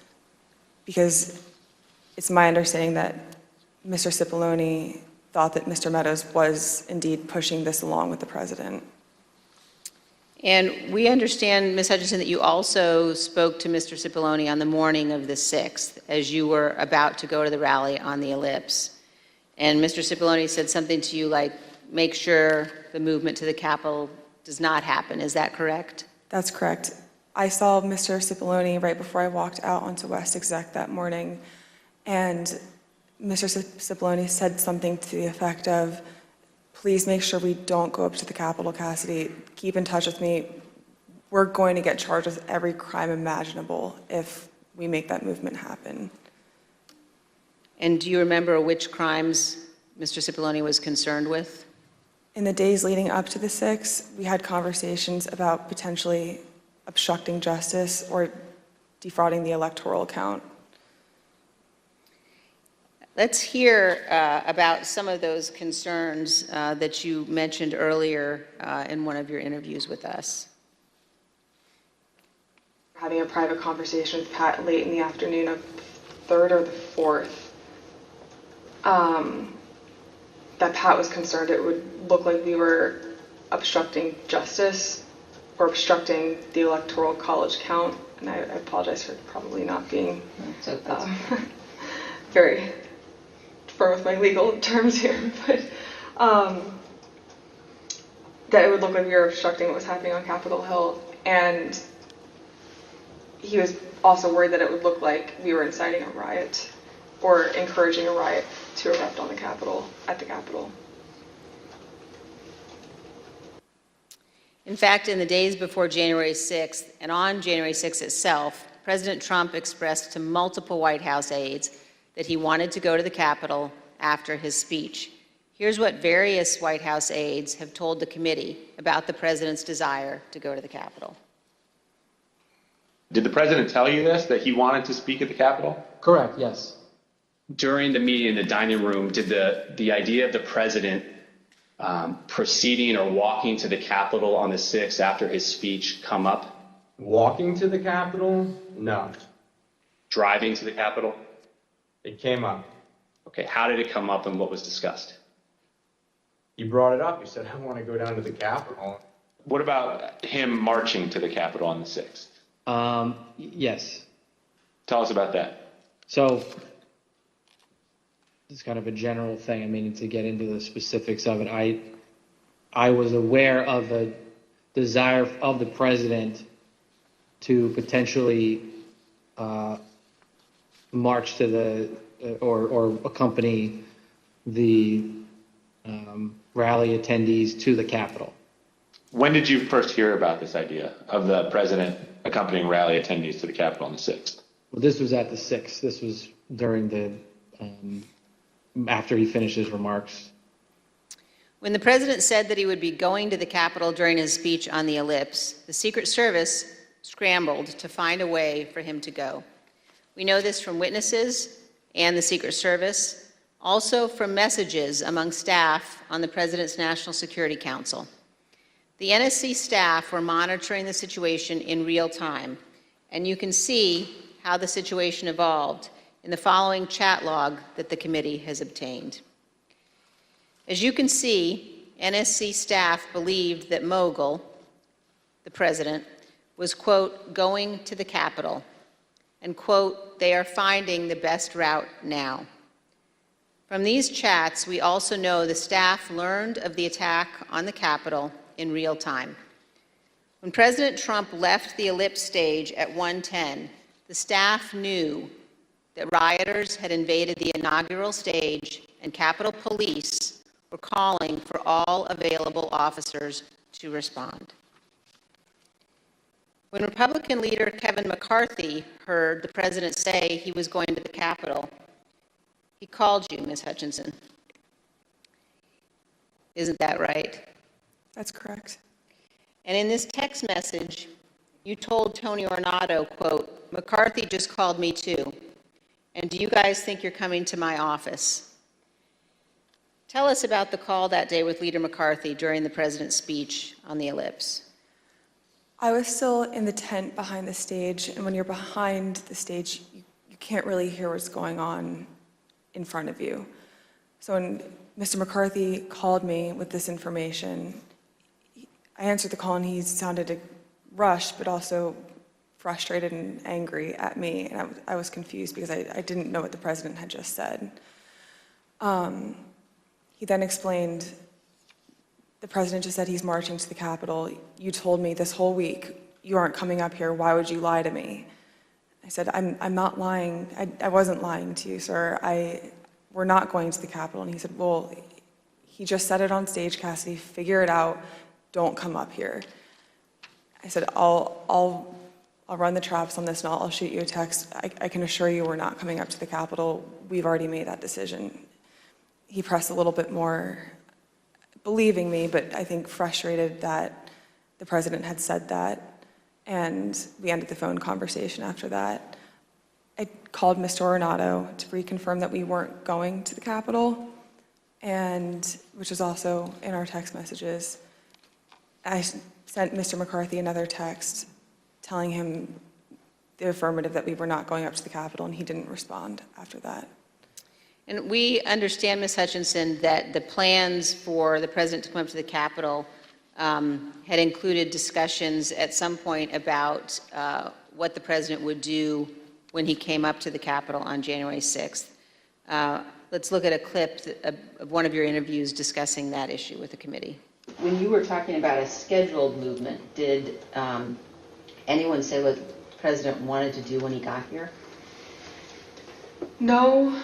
because it's my understanding that Mr. Cipollone thought that Mr. Meadows was indeed pushing this along with the president. And we understand, Ms. Hutchinson, that you also spoke to Mr. Cipollone on the morning of the 6th as you were about to go to the rally on the Ellipse. And Mr. Cipollone said something to you like, make sure the movement to the Capitol does not happen. Is that correct? That's correct. I saw Mr. Cipollone right before I walked out onto West Exec that morning, and Mr. Cipollone said something to the effect of, please make sure we don't go up to the Capitol, Cassidy. Keep in touch with me. We're going to get charged with every crime imaginable if we make that movement happen. And do you remember which crimes Mr. Cipollone was concerned with? In the days leading up to the 6th, we had conversations about potentially obstructing justice or defrauding the electoral count. Let's hear about some of those concerns that you mentioned earlier in one of your interviews with us. having a private conversation with Pat late in the afternoon of the 3rd or the 4th. That Pat was concerned it would look like we were obstructing justice or obstructing the electoral college count. And I apologize for probably not being very firm with my legal terms here, but that it would look like we were obstructing what was happening on Capitol Hill. And he was also worried that it would look like we were inciting a riot or encouraging a riot to erupt on the Capitol, at the Capitol. In fact, in the days before January 6th and on January 6th itself, President Trump expressed to multiple White House aides that he wanted to go to the Capitol after his speech. Here's what various White House aides have told the committee about the president's desire to go to the Capitol. Did the president tell you this, that he wanted to speak at the Capitol? Correct, yes. During the meeting in the dining room, did the idea of the president proceeding or walking to the Capitol on the 6th after his speech come up? Walking to the Capitol? No. Driving to the Capitol? It came up. Okay, how did it come up and what was discussed? He brought it up. He said, I want to go down to the Capitol. What about him marching to the Capitol on the 6th? Yes. Tell us about that. So, it's kind of a general thing. I mean, to get into the specifics of it, I was aware of a desire of the president to potentially march to the or accompany the rally attendees to the Capitol. When did you first hear about this idea of the president accompanying rally attendees to the Capitol on the 6th? Well, this was at the 6th. This was during the after he finished his remarks. When the president said that he would be going to the Capitol during his speech on the ellipse, the Secret Service scrambled to find a way for him to go. We know this from witnesses and the Secret Service, also from messages among staff on the President's National Security Council. The NSC staff were monitoring the situation in real time, and you can see how the situation evolved in the following chat log that the committee has obtained. As you can see, NSC staff believed that Mogul, the president, was, quote, going to the Capitol, and, quote, they are finding the best route now. From these chats, we also know the staff learned of the attack on the Capitol in real time. When President Trump left the ellipse stage at 1:10, the staff knew that rioters had invaded the inaugural stage and Capitol Police were calling for all available officers to respond. When Republican leader Kevin McCarthy heard the president say he was going to the Capitol, he called you, Ms. Hutchinson. Isn't that right? That's correct. And in this text message, you told Tony Ornato, quote, McCarthy just called me too. And do you guys think you're coming to my office? Tell us about the call that day with Leader McCarthy during the president's speech on the ellipse. I was still in the tent behind the stage, and when you're behind the stage, you can't really hear what's going on in front of you. So when Mr. McCarthy called me with this information, I answered the call and he sounded rushed, but also frustrated and angry at me, and I was confused because I didn't know what the president had just said. He then explained, the president just said he's marching to the Capitol. You told me this whole week you aren't coming up here. Why would you lie to me? I said, I'm not lying. I wasn't lying to you, sir. We're not going to the Capitol. And he said, well, he just said it on stage, Cassidy. Figure it out. Don't come up here. I said, I'll run the traps on this and I'll shoot you a text. I can assure you we're not coming up to the Capitol. We've already made that decision. He pressed a little bit more, believing me, but I think frustrated that the president had said that. And we ended the phone conversation after that. I called Mr. Ornato to reconfirm that we weren't going to the Capitol, and which is also in our text messages. I sent Mr. McCarthy another text telling him the affirmative that we were not going up to the Capitol, and he didn't respond after that. And we understand, Ms. Hutchinson, that the plans for the president to come up to the Capitol had included discussions at some point about what the president would do when he came up to the Capitol on January 6th. Let's look at a clip of one of your interviews discussing that issue with the committee. When you were talking about a scheduled movement, did anyone say what the president wanted to do when he got here? No.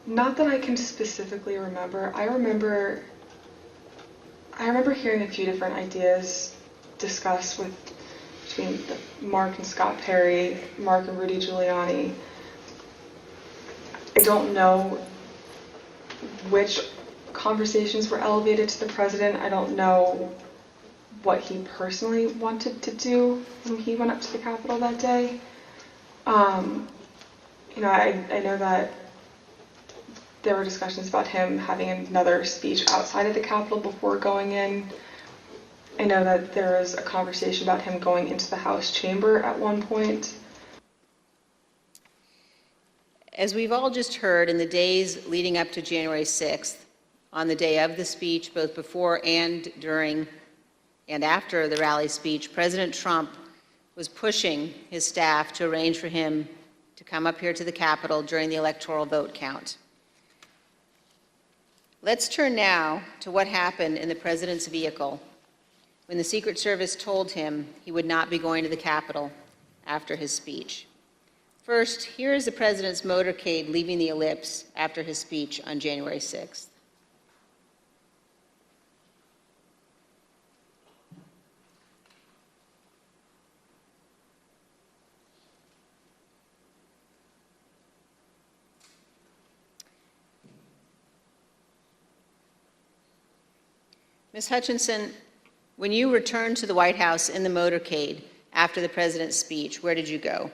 Not that I can specifically remember. I remember hearing a few different ideas discussed between Mark and Scott Perry, Mark and Rudy Giuliani. I don't know which conversations were elevated to the president. I don't know what he personally wanted to do when he went up to the Capitol that day. I know that there were discussions about him having another speech outside of the Capitol before going in. I know that there was a conversation about him going into the House chamber at one point. As we've all just heard, in the days leading up to January 6th, on the day of the speech, both before and during and after the rally speech, President Trump was pushing his staff to arrange for him to come up here to the Capitol during the electoral vote count. Let's turn now to what happened in the president's vehicle when the Secret Service told him he would not be going to the Capitol after his speech. First, here is the president's motorcade leaving the ellipse after his speech on January 6th. Ms. Hutchinson, when you returned to the White House in the motorcade after the president's speech, where did you go?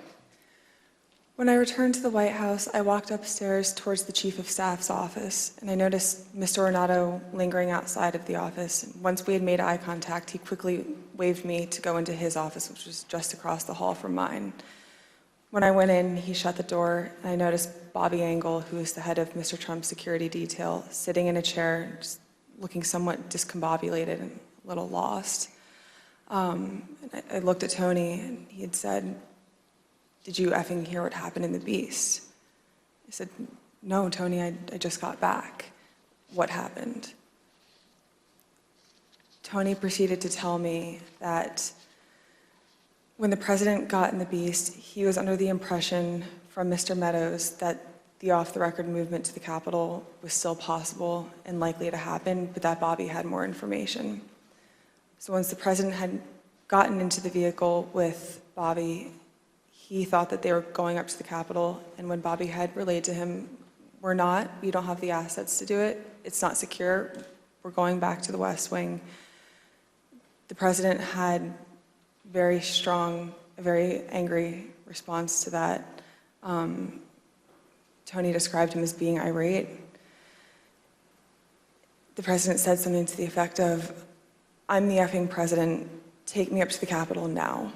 When I returned to the White House, I walked upstairs towards the Chief of Staff's office, and I noticed Mr. Ornato lingering outside of the office. Once we had made eye contact, he quickly waved me to go into his office, which was just across the hall from mine. When I went in, he shut the door, and I noticed Bobby Engel, who is the head of Mr. Trump's security detail, sitting in a chair, just looking somewhat discombobulated and a little lost. I looked at Tony, and he had said, "Did you effing hear what happened in the Beast?" I said, "No, Tony, I just got back. What happened?" Tony proceeded to tell me that when the president got in the Beast, he was under the impression from Mr. Meadows that the off-the-record movement to the Capitol was still possible and likely to happen, but that Bobby had more information. So once the president had gotten into the vehicle with Bobby, he thought that they were going up to the Capitol, and when Bobby had relayed to him, "We're not, we don't have the assets to do it, it's not secure, we're going back to the West Wing," the president had a very angry response to that. Tony described him as being irate. The president said something to the effect of, "I'm the effing president, take me up to the Capitol now."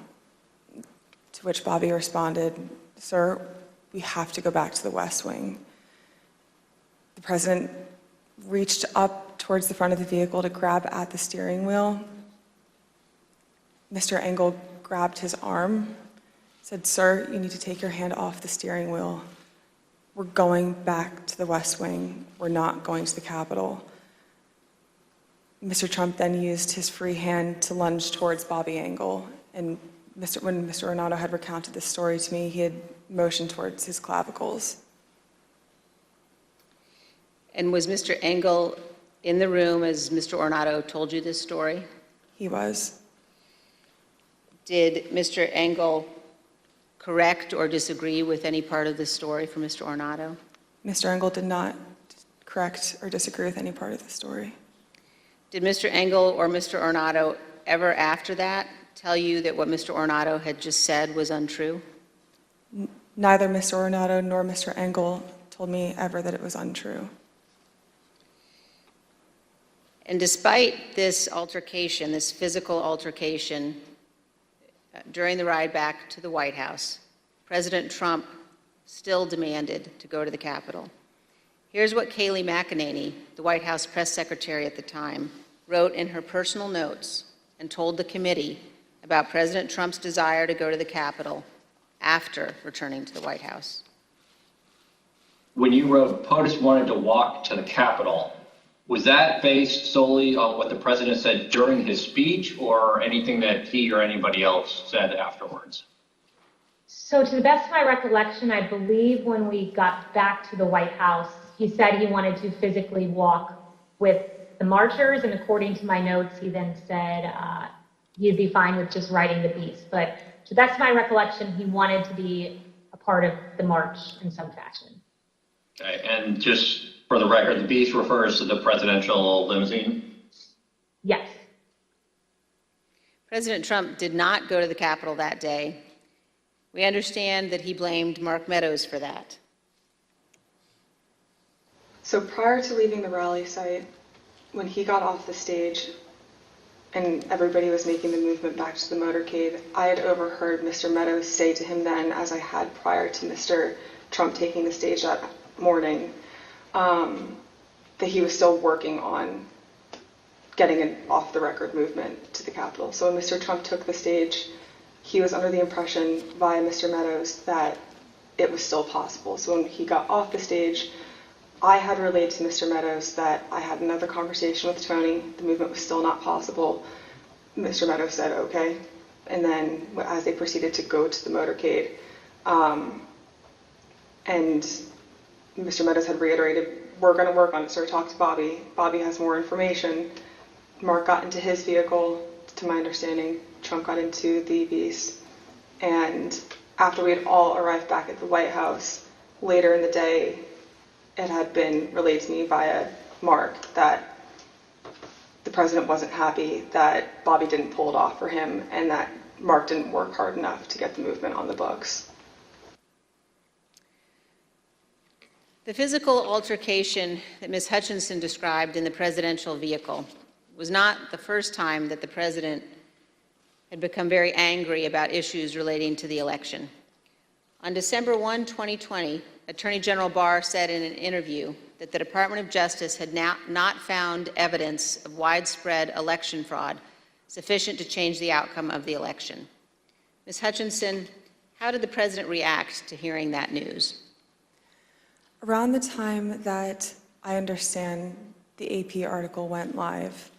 To which Bobby responded, "Sir, we have to go back to the West Wing." The president reached up towards the front of the vehicle to grab at the steering wheel. Mr. Engel grabbed his arm, said, "Sir, you need to take your hand off the steering wheel. We're going back to the West Wing. We're not going to the Capitol." Mr. Trump then used his free hand to lunge towards Bobby Engel, and when Mr. Ornato had recounted this story to me, he had motioned towards his clavicles. And was Mr. Engel in the room as Mr. Ornato told you this story? He was. Did Mr. Engel correct or disagree with any part of the story from Mr. Ornato? Mr. Engel did not correct or disagree with any part of the story. Did Mr. Engel or Mr. Ornato ever after that tell you that what Mr. Ornato had just said was untrue? Neither Mr. Ornato nor Mr. Engel told me ever that it was untrue. And despite this altercation, this physical altercation, during the ride back to the White House, President Trump still demanded to go to the Capitol. Here's what Kayleigh McEnany, the White House press secretary at the time, wrote in her personal notes and told the committee about President Trump's desire to go to the Capitol after returning to the White House. When you wrote POTUS wanted to walk to the Capitol, was that based solely on what the president said during his speech or anything that he or anybody else said afterwards? So to the best of my recollection, I believe when we got back to the White House, he said he wanted to physically walk with the marchers, and according to my notes, he then said he'd be fine with just riding the beast. But to the best of my recollection, he wanted to be a part of the march in some fashion. Okay, and just for the record, the beast refers to the presidential limousine? Yes. President Trump did not go to the Capitol that day. We understand that he blamed Mark Meadows for that. So prior to leaving the rally site, when he got off the stage and everybody was making the movement back to the motorcade, I had overheard Mr. Meadows say to him then, as I had prior to Mr. Trump taking the stage that morning, that he was still working on getting an off-the-record movement to the Capitol. So when Mr. Trump took the stage, he was under the impression via Mr. Meadows that it was still possible. So when he got off the stage, I had relayed to Mr. Meadows that I had another conversation with Tony. The movement was still not possible. Mr. Meadows said, okay. And then as they proceeded to go to the motorcade, and Mr. Meadows had reiterated, we're going to work on it, sir. Talk to Bobby. Bobby has more information. Mark got into his vehicle, to my understanding. Trump got into the Beast. And after we had all arrived back at the White House, later in the day, it had been relayed to me via Mark that the president wasn't happy that Bobby didn't pull it off for him and that Mark didn't work hard enough to get the movement on the books. The physical altercation that Ms. Hutchinson described in the presidential vehicle was not the first time that the president had become very angry about issues relating to the election. On December 1, 2020, Attorney General Barr said in an interview that the Department of Justice had not found evidence of widespread election fraud sufficient to change the outcome of the election. Ms. Hutchinson, how did the president react to hearing that news? Around the time that I understand the AP article went live,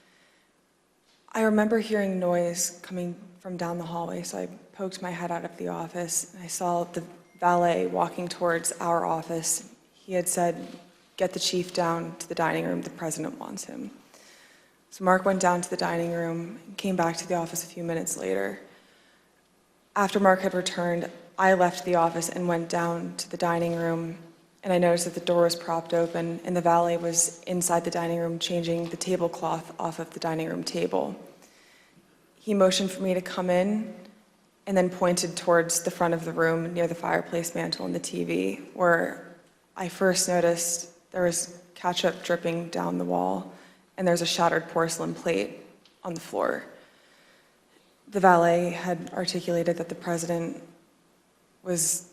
I remember hearing noise coming from down the hallway, so I poked my head out of the office, and I saw the valet walking towards our office. He had said, get the chief down to the dining room, the president wants him. So Mark went down to the dining room and came back to the office a few minutes later. After Mark had returned, I left the office and went down to the dining room, and I noticed that the door was propped open and the valet was inside the dining room changing the tablecloth off of the dining room table. He motioned for me to come in and then pointed towards the front of the room near the fireplace mantle and the TV, where I first noticed there was ketchup dripping down the wall and there's a shattered porcelain plate on the floor. The valet had articulated that the president was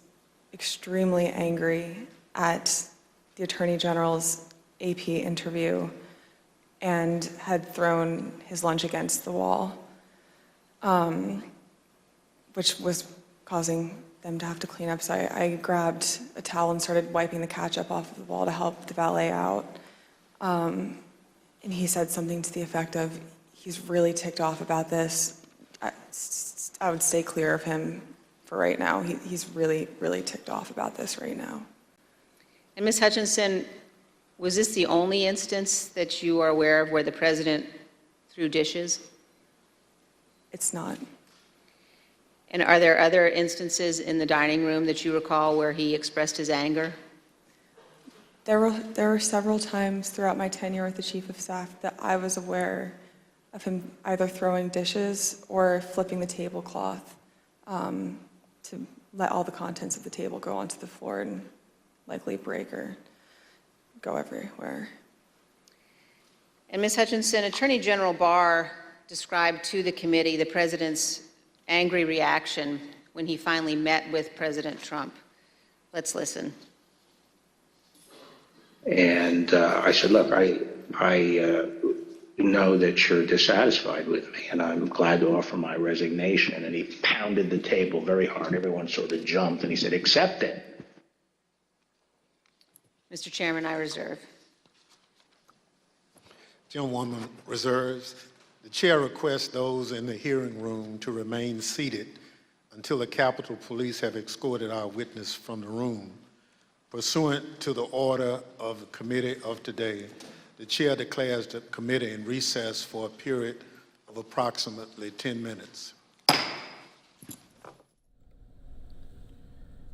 extremely angry at the Attorney General's AP interview and had thrown his lunch against the wall, which was causing them to have to clean up. So I grabbed a towel and started wiping the ketchup off of the wall to help the valet out. And he said something to the effect of, he's really ticked off about this. I would stay clear of him for right now. He's really, really ticked off about this right now. And Ms. Hutchinson, was this the only instance that you are aware of where the president threw dishes? It's not. And are there other instances in the dining room that you recall where he expressed his anger? There were several times throughout my tenure with the Chief of Staff that I was aware of him either throwing dishes or flipping the tablecloth to let all the contents of the table go onto the floor and likely break or go everywhere. And Ms. Hutchinson, Attorney General Barr described to the committee the president's angry reaction when he finally met with President Trump. Let's listen. And I said, look, I know that you're dissatisfied with me, and I'm glad to offer my resignation. And he pounded the table very hard. Everyone sort of jumped, and he said, accept it. Mr. Chairman, I reserve. Gentlewoman reserves. The chair requests those in the hearing room to remain seated until the Capitol Police have escorted our witness from the room. Pursuant to the order of the committee of today, the chair declares the committee in recess for a period of approximately 10 minutes.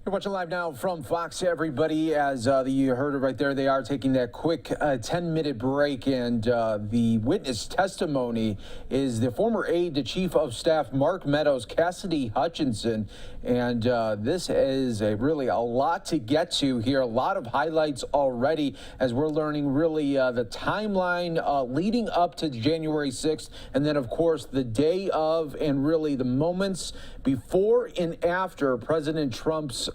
You're watching live now from Fox, everybody. As you heard it right there, they are taking that quick 10-minute break, and the witness testimony is the former aide to Chief of Staff Mark Meadows, Cassidy Hutchinson, and this is really a lot to get to here. A lot of highlights already as we're learning really the timeline leading up to January 6th, and then of course the day of, and really the moments before and after President Trump's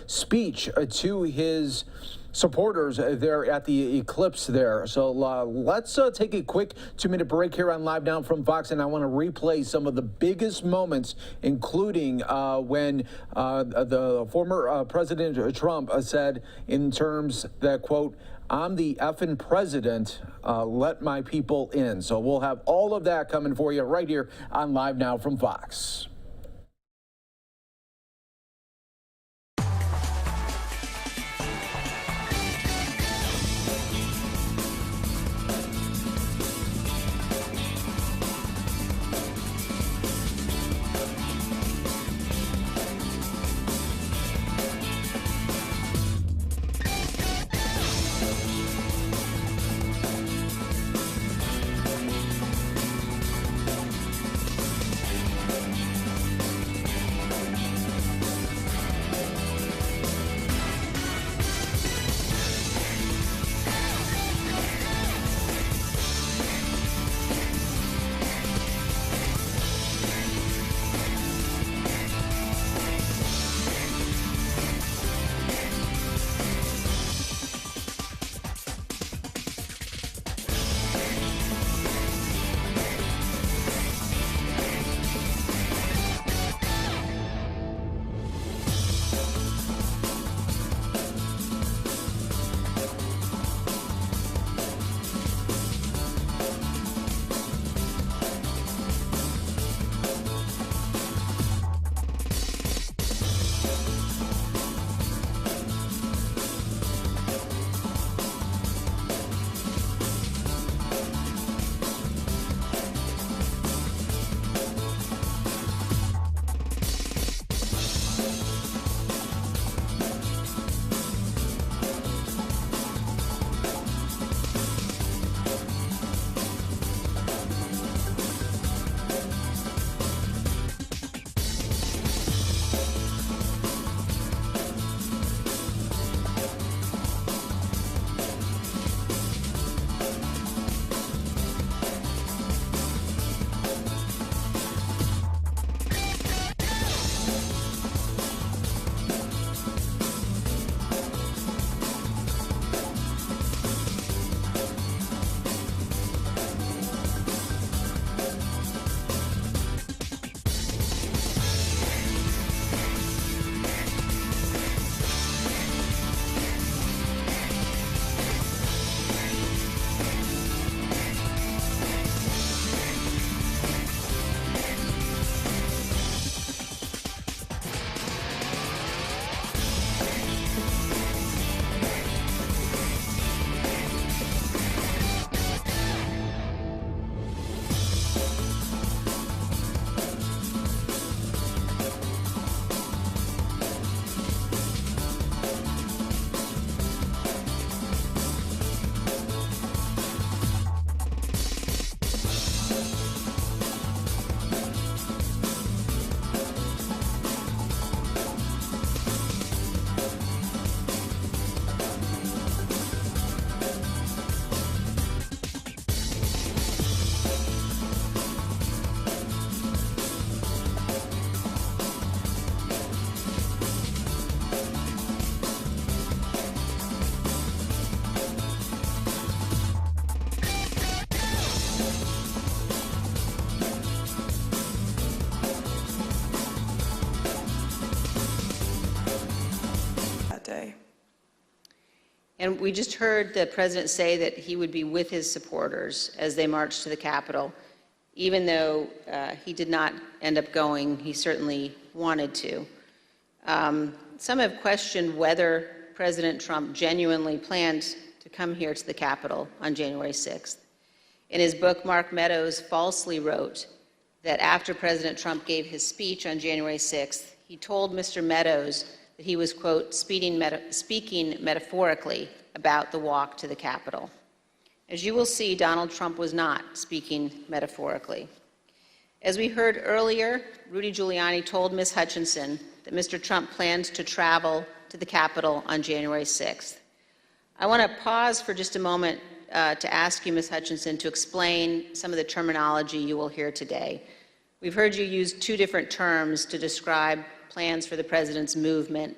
speech to his supporters there at the Eclipse there. So let's take a quick 2-minute break here on Live Now from Fox, and I want to replay some of the biggest moments, including when the former President Trump said in terms that, quote, I'm the effing president, let my people in. So we'll have all of that coming for you right here on Live Now from Fox. And we just heard the president say that he would be with his supporters as they marched to the Capitol. Even though he did not end up going, he certainly wanted to. Some have questioned whether President Trump genuinely planned to come here to the Capitol on January 6th. In his book, Meadows falsely wrote that after President Trump gave his speech on January 6th, he told Mr. Meadows that he was, quote, speaking metaphorically about the walk to the Capitol. As you will see, Donald Trump was not speaking metaphorically. As we heard earlier, Rudy Giuliani told Ms. Hutchinson that Mr. Trump planned to travel to the Capitol on January 6th. I want to pause for just a moment to ask you, Ms. Hutchinson, to explain some of the terminology you will hear today. We've heard you use two different terms to describe plans for the president's movement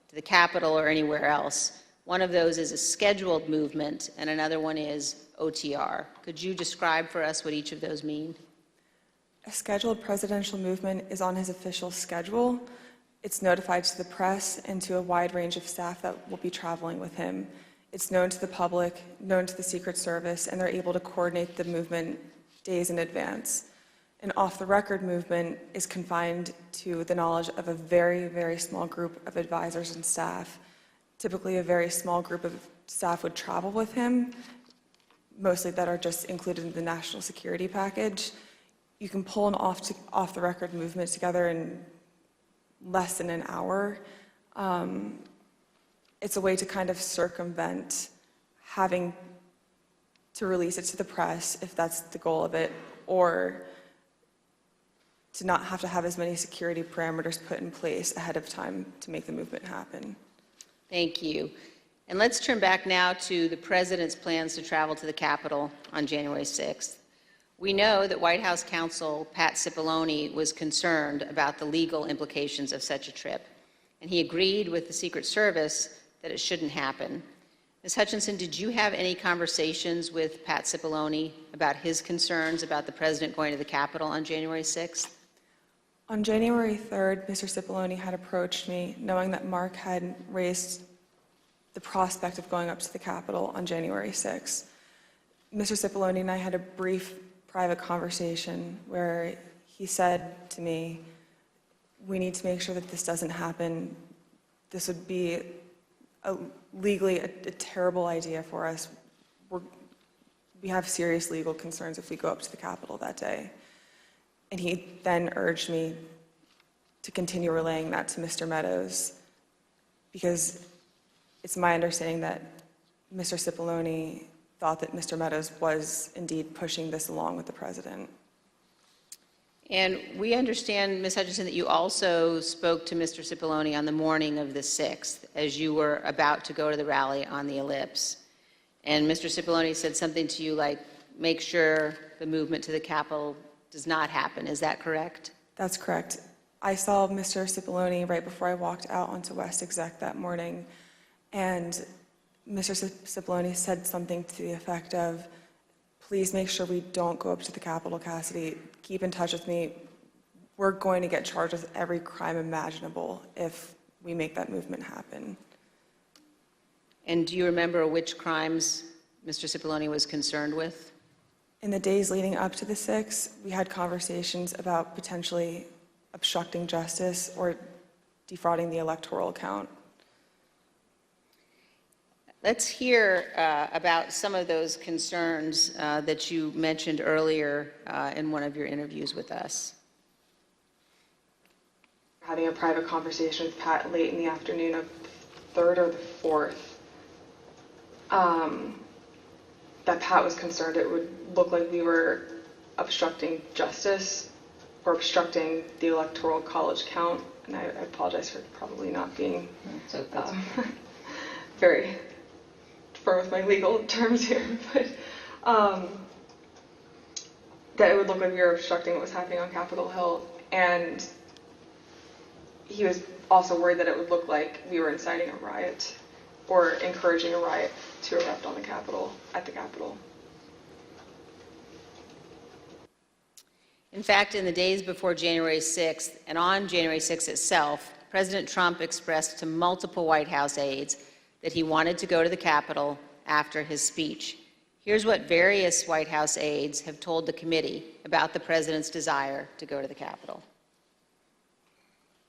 to the Capitol or anywhere else. One of those is a scheduled movement, and another one is OTR. Could you describe for us what each of those mean? A scheduled presidential movement is on his official schedule. It's notified to the press and to a wide range of staff that will be traveling with him. It's known to the public, known to the Secret Service, and they're able to coordinate the movement days in advance. An off-the-record movement is confined to the knowledge of a very, very small group of advisors and staff. Typically, a very small group of staff would travel with him, mostly that are just included in the national security package. You can pull an off-the-record movement together in less than an hour. It's a way to kind of circumvent having to release it to the press, if that's the goal of it, or to not have to have as many security parameters put in place ahead of time to make the movement happen. Thank you. And let's turn back now to the president's plans to travel to the Capitol on January 6th. We know that White House counsel Pat Cipollone was concerned about the legal implications of such a trip, and he agreed with the Secret Service that it shouldn't happen. Ms. Hutchinson, did you have any conversations with Pat Cipollone about his concerns about the president going to the Capitol on January 6th? On January 3rd, Mr. Cipollone had approached me, knowing that Mark had raised the prospect of going up to the Capitol on January 6th. Mr. Cipollone and I had a brief private conversation where he said to me, we need to make sure that this doesn't happen. This would be legally a terrible idea for us. We have serious legal concerns if we go up to the Capitol that day. And he then urged me to continue relaying that to Mr. Meadows, because it's my understanding that Mr. Cipollone thought that Mr. Meadows was indeed pushing this along with the president. And we understand, Ms. Hutchinson, that you also spoke to Mr. Cipollone on the morning of the 6th as you were about to go to the rally on the Ellipse. And Mr. Cipollone said something to you like, make sure the movement to the Capitol does not happen. Is that correct? That's correct. I saw Mr. Cipollone right before I walked out onto West Exec that morning, and Mr. Cipollone said something to the effect of, please make sure we don't go up to the Capitol, Cassidy. Keep in touch with me. We're going to get charged with every crime imaginable if we make that movement happen. And do you remember which crimes Mr. Cipollone was concerned with? In the days leading up to the 6th, we had conversations about potentially obstructing justice or defrauding the electoral count. Let's hear about some of those concerns that you mentioned earlier in one of your interviews with us. Having a private conversation with Pat late in the afternoon of the 3rd or the 4th, that Pat was concerned it would look like we were obstructing justice or obstructing the electoral college count. And I apologize for probably not being very firm with my legal terms here, but that it would look like we were obstructing what was happening on Capitol Hill. And he was also worried that it would look like we were inciting a riot or encouraging a riot to erupt on the Capitol, at the Capitol. In fact, in the days before January 6th and on January 6th itself, President Trump expressed to multiple White House aides that he wanted to go to the Capitol after his speech. Here's what various White House aides have told the committee about the president's desire to go to the Capitol.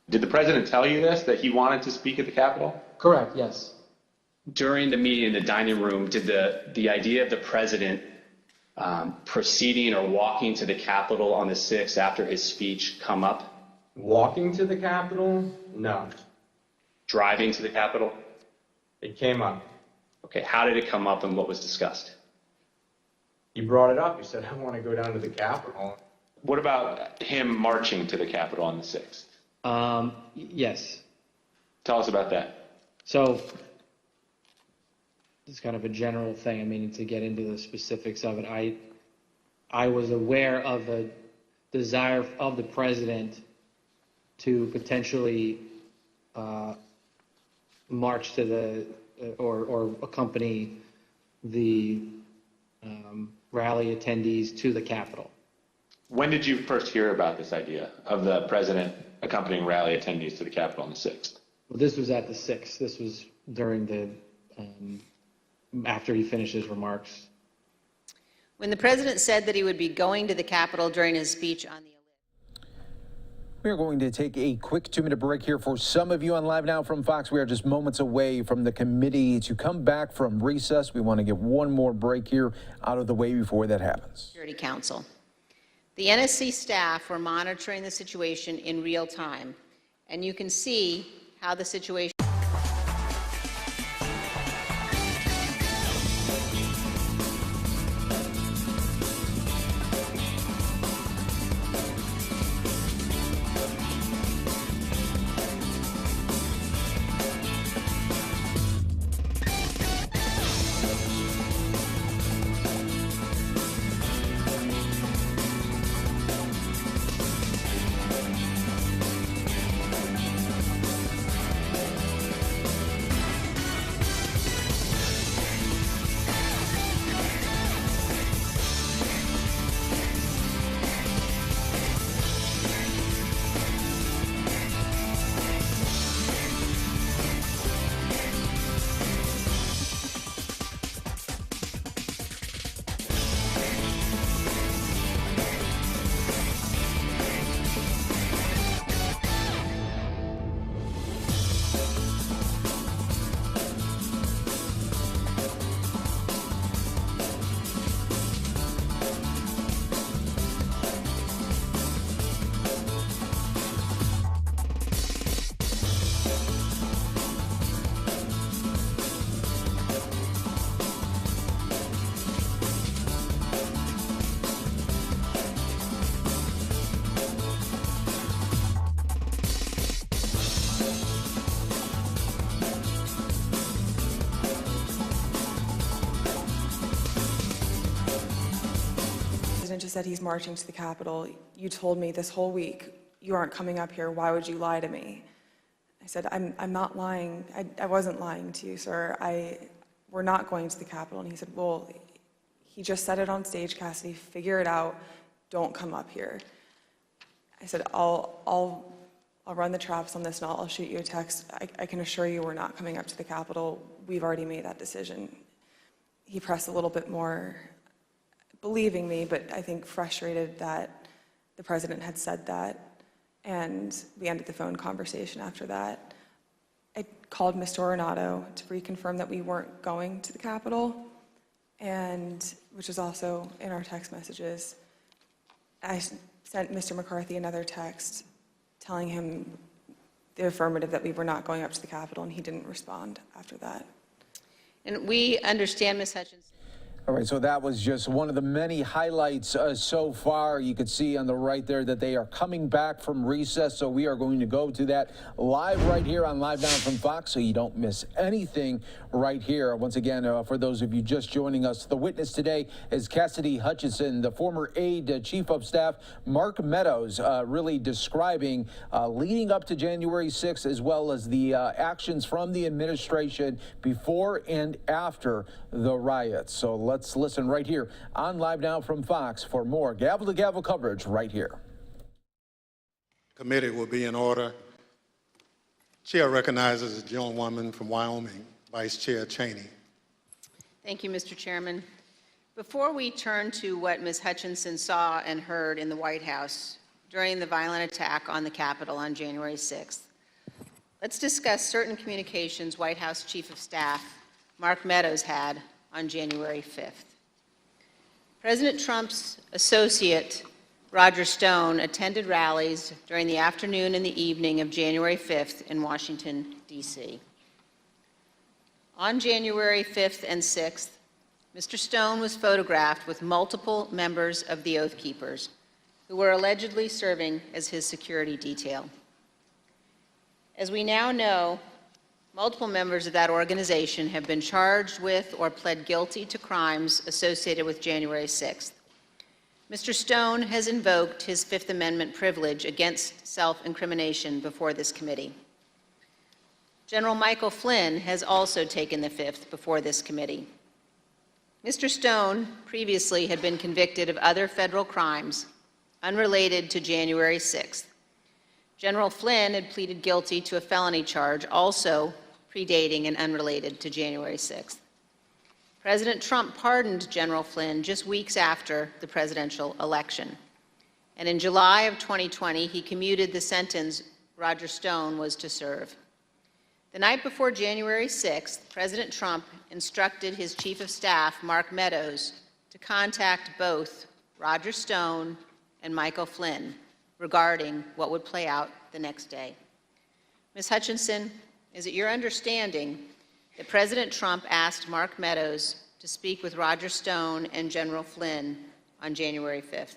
Did the president tell you this, that he wanted to speak at the Capitol? Correct, yes. During the meeting in the dining room, did the idea of the president proceeding or walking to the Capitol on the 6th after his speech come up? Walking to the Capitol? No. Driving to the Capitol? It came up. Okay, how did it come up and what was discussed? You brought it up. You said, I want to go down to the Capitol. What about him marching to the Capitol on the 6th? Yes. Tell us about that. So, it's kind of a general thing. I mean, to get into the specifics of it, I was aware of the desire of the president to potentially march to the or accompany the rally attendees to the Capitol. When did you first hear about this idea of the president accompanying rally attendees to the Capitol on the 6th? Well, this was at the 6th. This was during the after he finished his remarks. When the president said that he would be going to the Capitol during his speech on the We're going to take a quick 2-minute break here for some of you on Live Now from Fox. We are just moments away from the committee to come back from recess. We want to get one more break here out of the way before that happens. Security Council. The NSC staff were monitoring the situation in real time, and you can see how the situation just said he's marching to the Capitol. You told me this whole week you aren't coming up here. Why would you lie to me? I said, I'm not lying. I wasn't lying to you, sir. We're not going to the Capitol. And he said, well, he just said it on stage, Cassidy. Figure it out. Don't come up here. I said, I'll run the traps on this and I'll shoot you a text. I can assure you we're not coming up to the Capitol. We've already made that decision. He pressed a little bit more, believing me, but I think frustrated that the president had said that, and we ended the phone conversation after that. I called Mr. Ornato to reconfirm that we weren't going to the Capitol, and which was also in our text messages. I sent Mr. McCarthy another text telling him the affirmative that we were not going up to the Capitol, and he didn't respond after that. And we understand, Ms. Hutchinson. All right, so that was just one of the many highlights so far. You could see on the right there that they are coming back from recess, so we are going to go to that live right here on Live Now from Fox, so you don't miss anything right here. Once again, for those of you just joining us, the witness today is Cassidy Hutchinson, the former aide chief of staff, Mark Meadows, really describing leading up to January 6th, as well as the actions from the administration before and after the riots. So let's listen right here on Live Now from Fox for more gavel-to-gavel coverage right here. Committee will be in order. Chair recognizes the gentlewoman from Wyoming, Vice Chair Cheney. Thank you, Mr. Chairman. Before we turn to what Ms. Hutchinson saw and heard in the White House during the violent attack on the Capitol on January 6th, let's discuss certain communications White House Chief of Staff Mark Meadows had on January 5th. President Trump's associate, Roger Stone, attended rallies during the afternoon and the evening of January 5th in Washington, D.C. On January 5th and 6th, Mr. Stone was photographed with multiple members of the Oath Keepers, who were allegedly serving as his security detail. As we now know, multiple members of that organization have been charged with or pled guilty to crimes associated with January 6th. Mr. Stone has invoked his Fifth Amendment privilege against self-incrimination before this committee. General Michael Flynn has also taken the fifth before this committee. Mr. Stone previously had been convicted of other federal crimes unrelated to January 6th. General Flynn had pleaded guilty to a felony charge also predating and unrelated to January 6th. President Trump pardoned General Flynn just weeks after the presidential election. And in July of 2020, he commuted the sentence Roger Stone was to serve. The night before January 6th, President Trump instructed his Chief of Staff, Mark Meadows, to contact both Roger Stone and Michael Flynn regarding what would play out the next day. Ms. Hutchinson, is it your understanding that President Trump asked Mark Meadows to speak with Roger Stone and General Flynn on January 5th?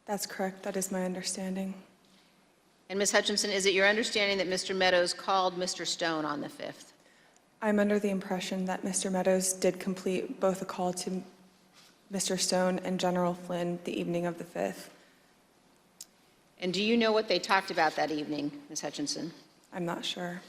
That's correct. That is my understanding. And Ms. Hutchinson, is it your understanding that Mr. Meadows called Mr. Stone on the 5th? I'm under the impression that Mr. Meadows did complete both a call to Mr. Stone and General Flynn the evening of the 5th. And do you know what they talked about that evening, Ms. Hutchinson? I'm not sure.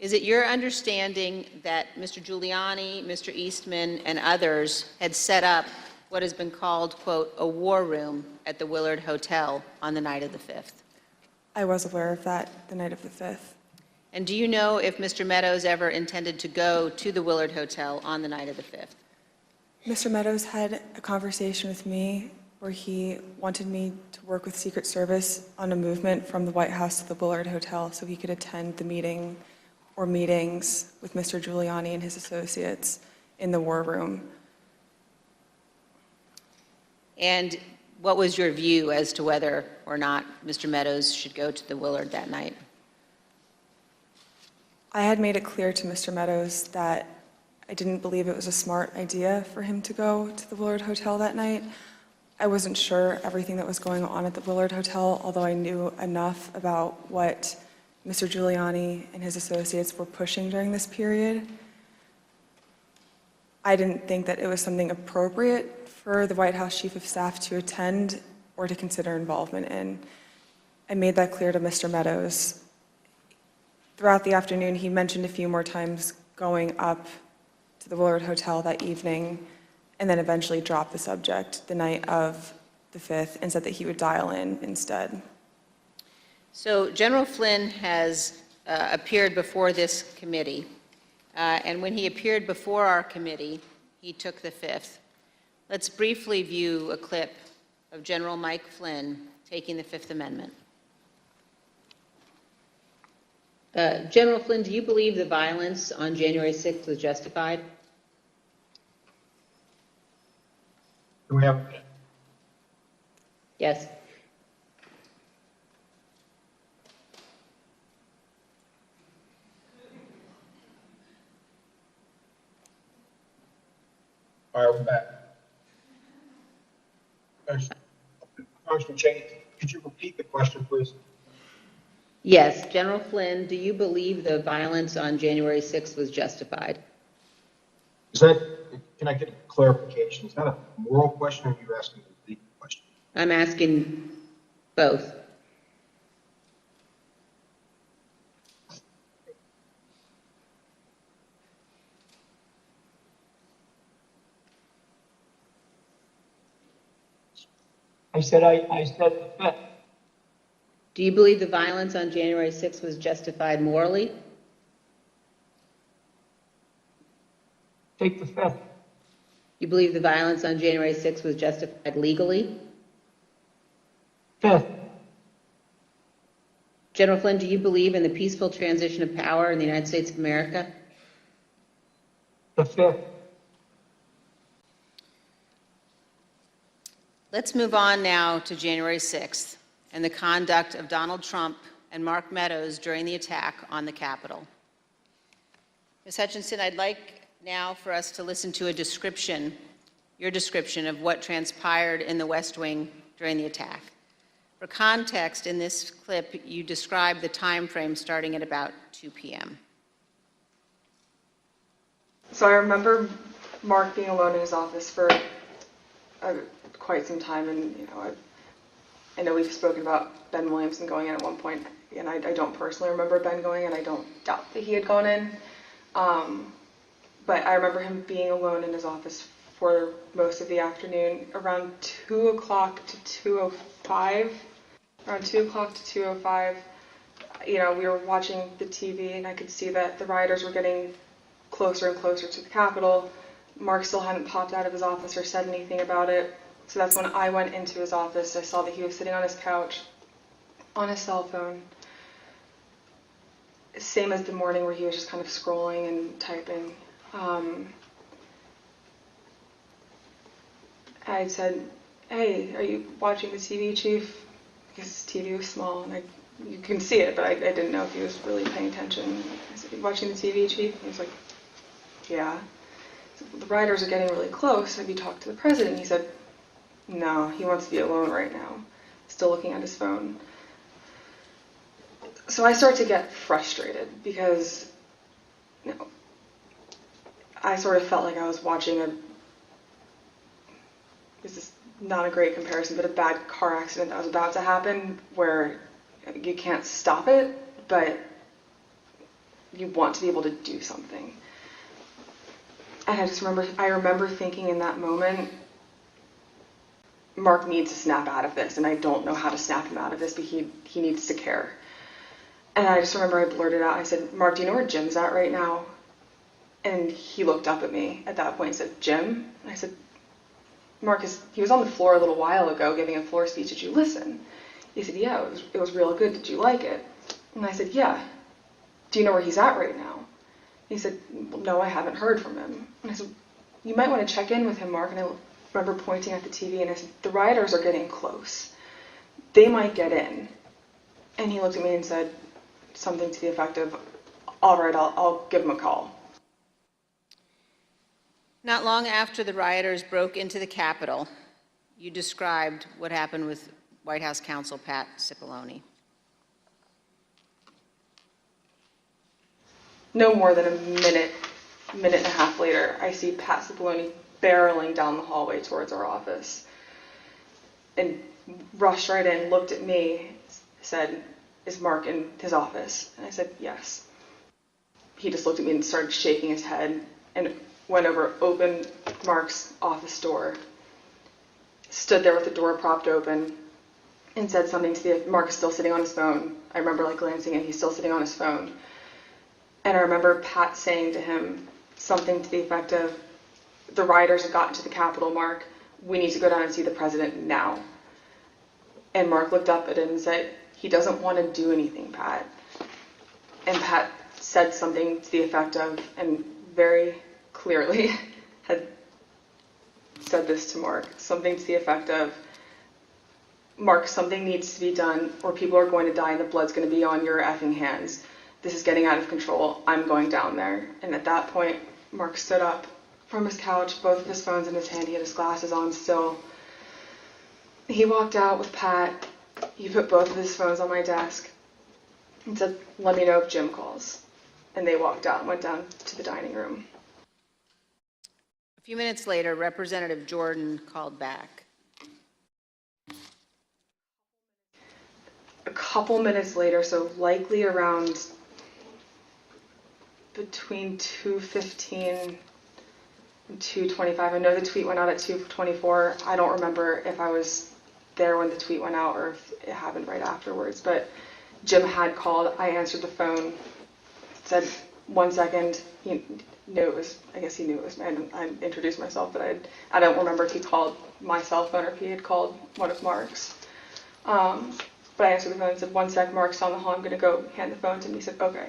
Is it your understanding that Mr. Giuliani, Mr. Eastman, and others had set up what has been called, quote, a war room at the Willard Hotel on the night of the 5th? I was aware of that the night of the 5th. And do you know if Mr. Meadows ever intended to go to the Willard Hotel on the night of the 5th? Mr. Meadows had a conversation with me where he wanted me to work with Secret Service on a movement from the White House to the Willard Hotel so he could attend the meeting or meetings with Mr. Giuliani and his associates in the war room. And what was your view as to whether or not Mr. Meadows should go to the Willard that night? I had made it clear to Mr. Meadows that I didn't believe it was a smart idea for him to go to the Willard Hotel that night. I wasn't sure everything that was going on at the Willard Hotel, although I knew enough about what Mr. Giuliani and his associates were pushing during this period. I didn't think that it was something appropriate for the White House Chief of Staff to attend or to consider involvement in. I made that clear to Mr. Meadows. Throughout the afternoon, he mentioned a few more times going up to the Willard Hotel that evening, and then eventually dropped the subject the night of the 5th and said that he would dial in instead. So General Flynn has appeared before this committee, and when he appeared before our committee, he took the 5th. Let's briefly view a clip of General Mike Flynn taking the Fifth Amendment. General Flynn, do you believe the violence on January 6th was justified? Do we have? Yes. All right, we're back. Congressman Cheney, could you repeat the question, please? Yes. General Flynn, do you believe the violence on January 6th was justified? Is that, can I get a clarification? Is that a moral question or are you asking a legal question? I'm asking both. I said the Fifth. Do you believe the violence on January 6th was justified morally? Take the fifth. You believe the violence on January 6th was justified legally? Fifth. General Flynn, do you believe in the peaceful transition of power in the United States of America? The fifth. Let's move on now to January 6th and the conduct of Donald Trump and Mark Meadows during the attack on the Capitol. Ms. Hutchinson, I'd like now for us to listen to a description, your description of what transpired in the West Wing during the attack. For context, in this clip, you describe the time frame starting at about 2 p.m. So I remember Mark being alone in his office for quite some time, and I know we've spoken about Ben Williamson going in at one point, and I don't personally remember Ben going in. I don't doubt that he had gone in, but I remember him being alone in his office for most of the afternoon, around 2 o'clock to 2:05. Around 2 o'clock to 2:05, we were watching the TV, and I could see that the rioters were getting closer and closer to the Capitol. Mark still hadn't popped out of his office or said anything about it. So that's when I went into his office. I saw that he was sitting on his couch, on his cell phone. Same as the morning where he was just kind of scrolling and typing. I said, "Hey, are you watching the TV, Chief?" Because his TV was small, and you can see it, but I didn't know if he was really paying attention. I said, "Are you watching the TV, Chief?" And he was like, "Yeah." So, the rioters are getting really close. Have you talked to the president? He said, "No, he wants to be alone right now." Still looking at his phone. So I started to get frustrated because, I sort of felt like I was watching this is not a great comparison, but a bad car accident that was about to happen where you can't stop it, but you want to be able to do something. And I remember thinking in that moment, Mark needs to snap out of this, and I don't know how to snap him out of this, but he needs to care. And I just remember I blurted out, I said, "Mark, do you know where Jim's at right now?" And he looked up at me at that point and said, "Jim?" And I said, "Mark, he was on the floor a little while ago giving a floor speech. Did you listen?" He said, "Yeah, it was real good. Did you like it?" And I said, "Yeah. Do you know where he's at right now?" He said, "Well, no, I haven't heard from him." And I said, "You might want to check in with him, Mark." And I remember pointing at the TV and I said, "The rioters are getting close. They might get in." And he looked at me and said something to the effect of, "All right, I'll give him a call." Not long after the rioters broke into the Capitol, you described what happened with White House counsel Pat Cipollone. No more than a minute and a half later, I see Pat Cipollone barreling down the hallway towards our office and rushed right in, looked at me, said, "Is Mark in his office?" And I said, "Yes." He just looked at me and started shaking his head and went over, opened Mark's office door, stood there with the door propped open, and said something to Mark is still sitting on his phone. I remember glancing and he's still sitting on his phone. And I remember Pat saying to him something to the effect of, "The rioters have gotten to the Capitol, Mark. We need to go down and see the president now." And Mark looked up at him and said, "He doesn't want to do anything, Pat." And Pat said something to the effect of, and very clearly had said this to Mark, something to the effect of, "Mark, something needs to be done or people are going to die and the blood's going to be on your effing hands. This is getting out of control. I'm going down there." And at that point, Mark stood up from his couch, both of his phones in his hand. He had his glasses on still. He walked out with Pat. He put both of his phones on my desk and said, "Let me know if Jim calls." And they walked out and went down to the dining room. A few minutes later, Representative Jordan called back. A couple minutes later, so likely around between 2:15 and 2:25. I know the tweet went out at 2:24. I don't remember if I was there when the tweet went out or if it happened right afterwards, but Jim had called. I answered the phone, said, 1 second, he knew it was, I guess he knew it was me. I introduced myself, but I don't remember if he called my cell phone or if he had called one of Mark's. But I answered the phone and said, 1 sec, Mark's on the hall, I'm going to go hand the phone to him. He said, okay.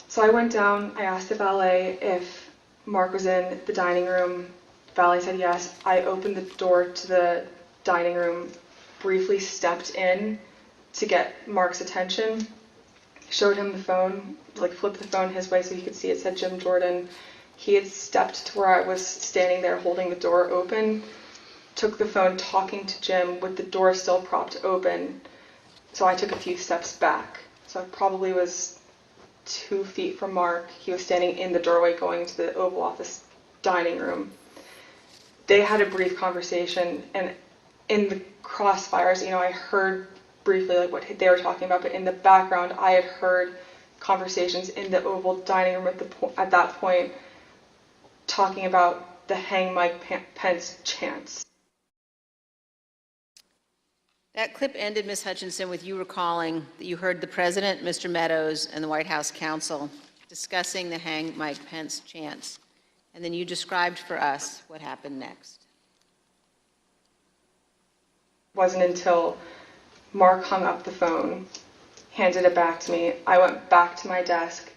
So I went down, I asked the valet if Mark was in the dining room. The valet said yes. I opened the door to the dining room, briefly stepped in to get Mark's attention, showed him the phone, like flipped the phone his way so he could see it said Jim Jordan. He had stepped to where I was standing there holding the door open, took the phone talking to Jim with the door still propped open. So I took a few steps back. So I probably was 2 feet from Mark. He was standing in the doorway going to the Oval Office dining room. They had a brief conversation, and in the crossfires, I heard briefly like what they were talking about, but in the background, I had heard conversations in the Oval dining room at that point talking about the hang Mike Pence chants. That clip ended, Ms. Hutchinson, with you recalling that you heard the President, Mr. Meadows, and the White House counsel discussing the hang Mike Pence chants. And then you described for us what happened next. It wasn't until Mark hung up the phone, handed it back to me. I went back to my desk.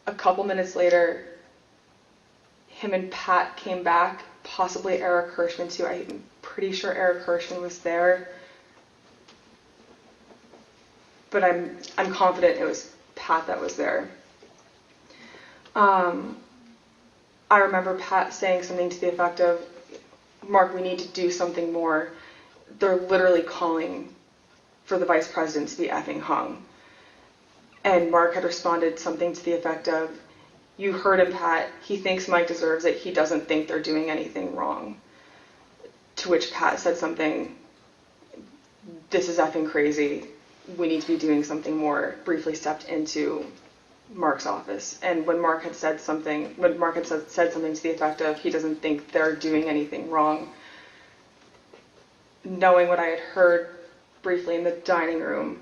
A couple minutes later, him and Pat came back, possibly Eric Hirschman too. I'm pretty sure Eric Hirschman was there. But I'm confident it was Pat that was there. I remember Pat saying something to the effect of, Mark, we need to do something more. They're literally calling for the vice president to be effing hung. And Mark had responded something to the effect of, you heard him, Pat. He thinks Mike deserves it. He doesn't think they're doing anything wrong. To which Pat said something, this is effing crazy. We need to be doing something more. Briefly stepped into Mark's office. And when Mark had said something, said something to the effect of, he doesn't think they're doing anything wrong, knowing what I had heard briefly in the dining room,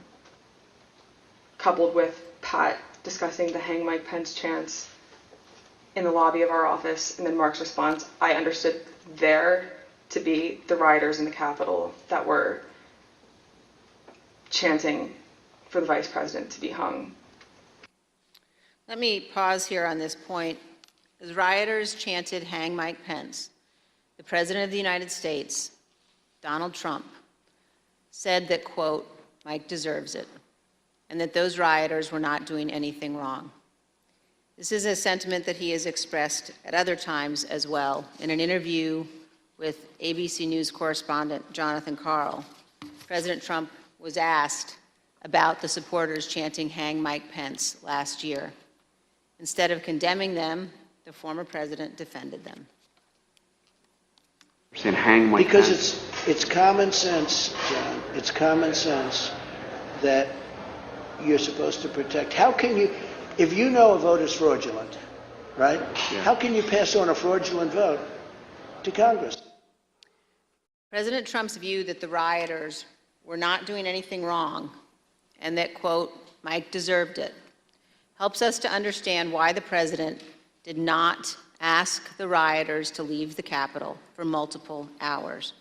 coupled with Pat discussing the hang Mike Pence chants in the lobby of our office, and then Mark's response, I understood there to be the rioters in the Capitol that were chanting for the vice president to be hung. Let me pause here on this point. As rioters chanted hang Mike Pence, the President of the United States, Donald Trump, said that, quote, Mike deserves it, and that those rioters were not doing anything wrong. This is a sentiment that he has expressed at other times as well. In an interview with ABC News correspondent Jonathan Karl, President Trump was asked about the supporters chanting hang Mike Pence last year. Instead of condemning them, the former president defended them. Because it's common sense, John. It's common sense that you're supposed to protect. How can you, if you know a vote is fraudulent, right? Yeah. How can you pass on a fraudulent vote to Congress? President Trump's view that the rioters were not doing anything wrong and that, quote, Mike deserved it, helps us to understand why the president did not ask the rioters to leave the Capitol for multiple hours.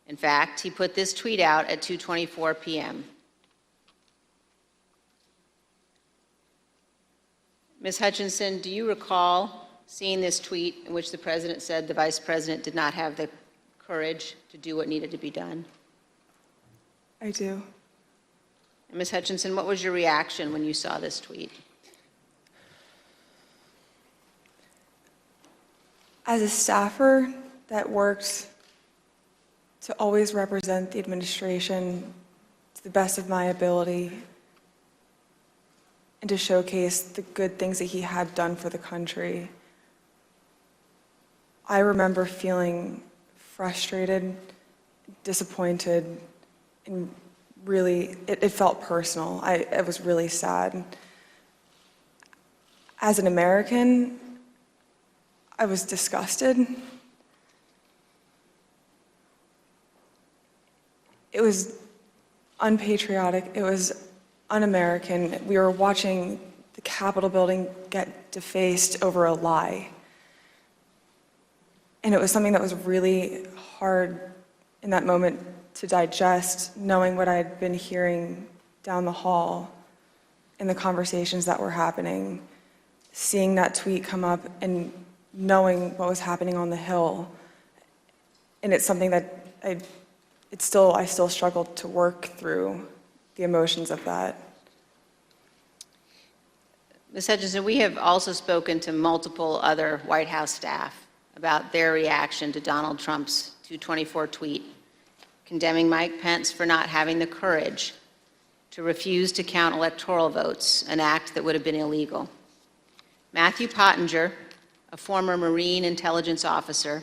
In fact, he put this tweet out at 2:24 p.m. Ms. Hutchinson, do you recall seeing this tweet in which the president said the vice president did not have the courage to do what needed to be done? I do. And Ms. Hutchinson, what was your reaction when you saw this tweet? As a staffer that worked to always represent the administration to the best of my ability and to showcase the good things that he had done for the country, I remember feeling frustrated, disappointed, and really, it felt personal. I was really sad. As an American, I was disgusted. It was unpatriotic. It was un-American. We were watching the Capitol building get defaced over a lie. And it was something that was really hard in that moment to digest, knowing what I'd been hearing down the hall in the conversations that were happening, seeing that tweet come up and knowing what was happening on the Hill. And it's something that I still struggle to work through the emotions of that. Ms. Hutchinson, we have also spoken to multiple other White House staff about their reaction to Donald Trump's 224 tweet, condemning Mike Pence for not having the courage to refuse to count electoral votes, an act that would have been illegal. Matthew Pottinger, a former Marine intelligence officer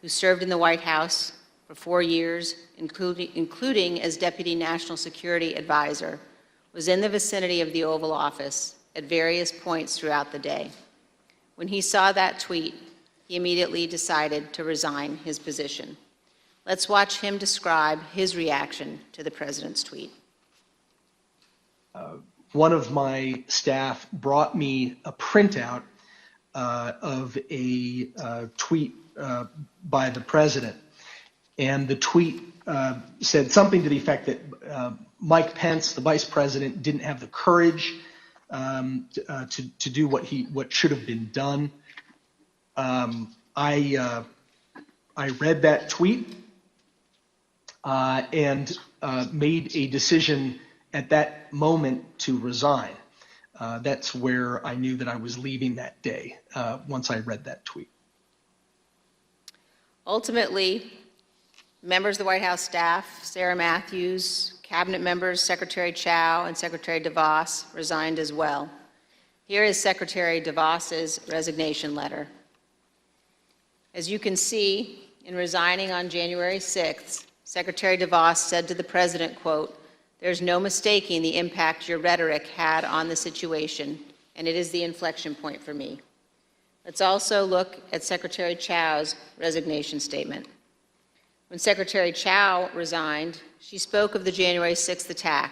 who served in the White House for 4 years, including as Deputy National Security Advisor, was in the vicinity of the Oval Office at various points throughout the day. When he saw that tweet, he immediately decided to resign his position. Let's watch him describe his reaction to the president's tweet. One of my staff brought me a printout of a tweet by the president. And the tweet said something to the effect that Mike Pence, the vice president, didn't have the courage to do what should have been done. I read that tweet and made a decision at that moment to resign. That's where I knew that I was leaving that day, once I read that tweet. Ultimately, members of the White House staff, Sarah Matthews, cabinet members Secretary Chao and Secretary DeVos resigned as well. Here is Secretary DeVos's resignation letter. As you can see, in resigning on January 6th, Secretary DeVos said to the president, quote, "There's no mistaking the impact your rhetoric had on the situation, and it is the inflection point for me." Let's also look at Secretary Chao's resignation statement. When Secretary Chao resigned, she spoke of the January 6th attack,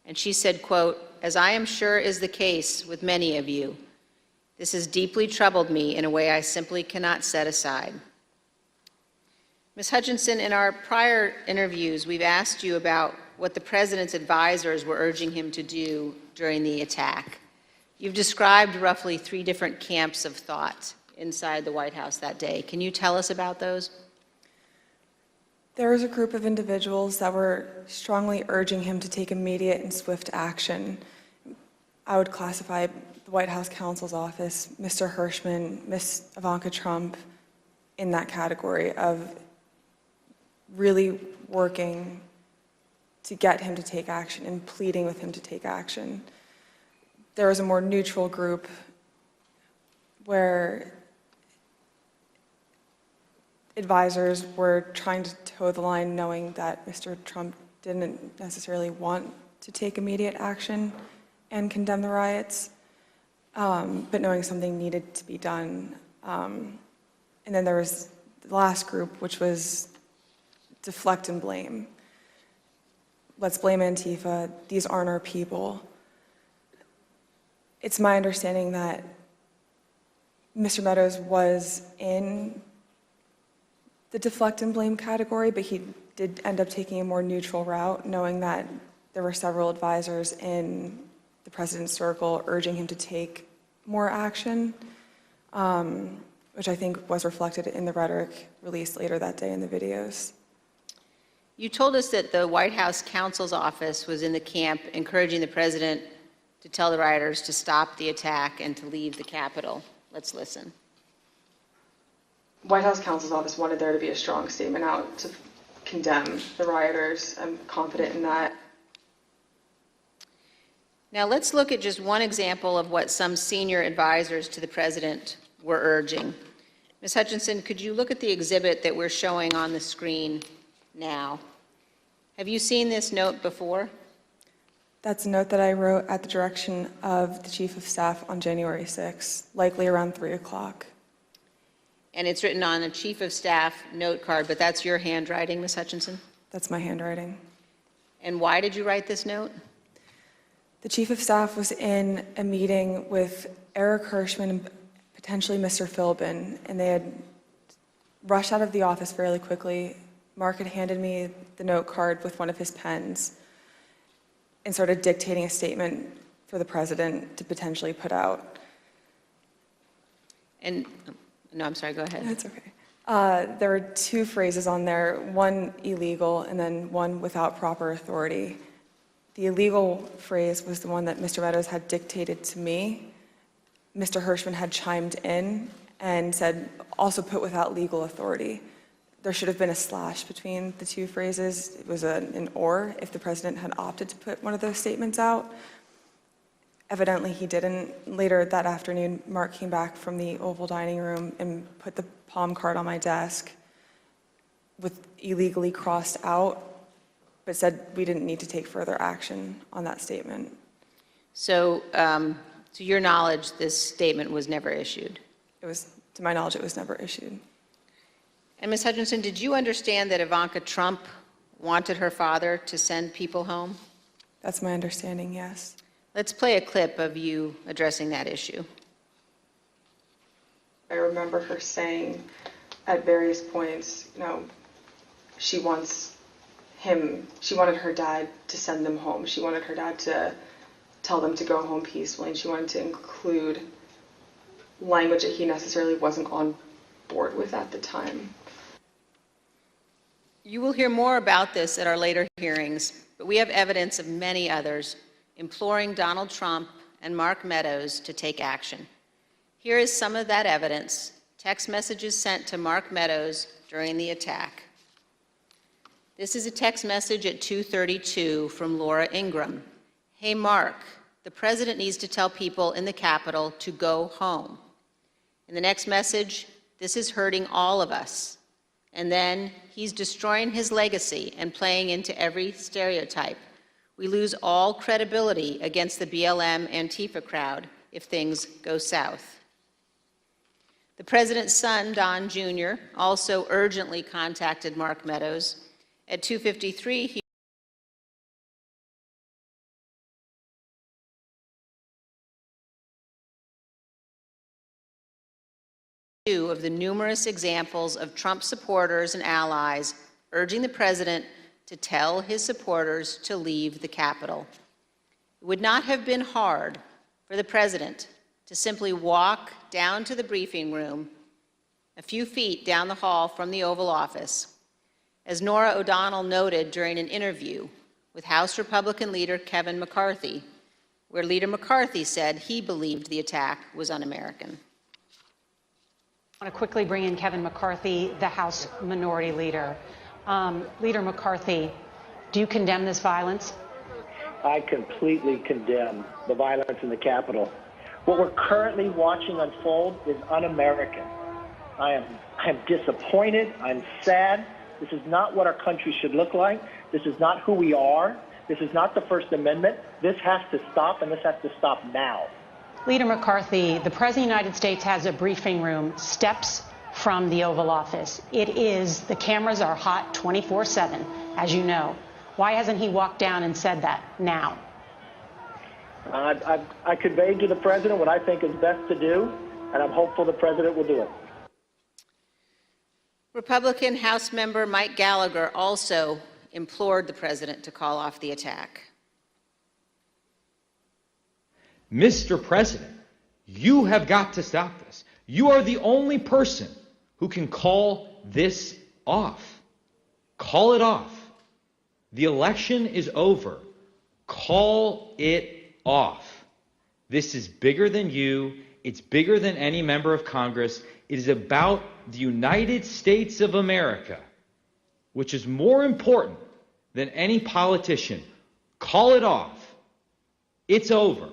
and she said, quote, "As I am sure is the case with many of you, this has deeply troubled me in a way I simply cannot set aside." Ms. Hutchinson, in our prior interviews, we've asked you about what the president's advisors were urging him to do during the attack. You've described roughly 3 different camps of thought inside the White House that day. Can you tell us about those? There was a group of individuals that were strongly urging him to take immediate and swift action. I would classify the White House counsel's office, Mr. Hirschman, Ms. Ivanka Trump in that category of really working to get him to take action and pleading with him to take action. There was a more neutral group where advisors were trying to toe the line, knowing that Mr. Trump didn't necessarily want to take immediate action and condemn the riots, but knowing something needed to be done. And then there was the last group, which was deflect and blame. Let's blame Antifa. These aren't our people. It's my understanding that Mr. Meadows was in the deflect and blame category, but he did end up taking a more neutral route, knowing that there were several advisors in the president's circle urging him to take more action, which I think was reflected in the rhetoric released later that day in the videos. You told us that the White House counsel's office was in the camp encouraging the president to tell the rioters to stop the attack and to leave the Capitol. Let's listen. White House counsel's office wanted there to be a strong statement out to condemn the rioters. I'm confident in that. Now let's look at just one example of what some senior advisors to the president were urging. Ms. Hutchinson, could you look at the exhibit that we're showing on the screen now? Have you seen this note before? That's a note that I wrote at the direction of the Chief of Staff on January 6th, likely around 3 o'clock. And it's written on a Chief of Staff note card, but that's your handwriting, Ms. Hutchinson? That's my handwriting. And why did you write this note? The Chief of Staff was in a meeting with Eric Hirschman and potentially Mr. Philbin, and they had rushed out of the office fairly quickly. Mark had handed me the note card with one of his pens and started dictating a statement for the president to potentially put out. And, no, I'm sorry, go ahead. That's okay. There were two phrases on there, one illegal and then one without proper authority. The illegal phrase was the one that Mr. Meadows had dictated to me. Mr. Hirschman had chimed in and said, also put without legal authority. There should have been a slash between the two phrases. It was an or if the president had opted to put one of those statements out. Evidently he didn't. Later that afternoon, Mark came back from the Oval Dining Room and put the palm card on my desk with illegally crossed out, but said we didn't need to take further action on that statement. So, to your knowledge, this statement was never issued? It was, to my knowledge, it was never issued. And Ms. Hutchinson, did you understand that Ivanka Trump wanted her father to send people home? That's my understanding, yes. Let's play a clip of you addressing that issue. I remember her saying at various points, you know, she wanted her dad to send them home. She wanted her dad to tell them to go home peacefully, and she wanted to include language that he necessarily wasn't on board with at the time. You will hear more about this at our later hearings, but we have evidence of many others imploring Donald Trump and Mark Meadows to take action. Here is some of that evidence, text messages sent to Mark Meadows during the attack. This is a text message at 2:32 from Laura Ingram. Hey, Mark, the president needs to tell people in the Capitol to go home. In the next message, this is hurting all of us. And then he's destroying his legacy and playing into every stereotype. We lose all credibility against the BLM Antifa crowd if things go south. The president's son, Don Jr., also urgently contacted Mark Meadows. At 2:53, he of the numerous examples of Trump supporters and allies urging the president to tell his supporters to leave the Capitol. It would not have been hard for the president to simply walk down to the briefing room a few feet down the hall from the Oval Office. As Nora O'Donnell noted during an interview with House Republican leader Kevin McCarthy, where Leader McCarthy said he believed the attack was un-American. I want to quickly bring in Kevin McCarthy, the House Minority Leader. Leader McCarthy, do you condemn this violence? I completely condemn the violence in the Capitol. What we're currently watching unfold is un-American. I am disappointed. I'm sad. This is not what our country should look like. This is not who we are. This is not the First Amendment. This has to stop, and this has to stop now. Leader McCarthy, the President of the United States has a briefing room steps from the Oval Office. The cameras are hot 24/7, as you know. Why hasn't he walked down and said that now? I conveyed to the president what I think is best to do, and I'm hopeful the president will do it. Republican House member Mike Gallagher also implored the president to call off the attack. Mr. President, you have got to stop this. You are the only person who can call this off. Call it off. The election is over. Call it off. This is bigger than you. It's bigger than any member of Congress. It is about the United States of America, which is more important than any politician. Call it off. It's over.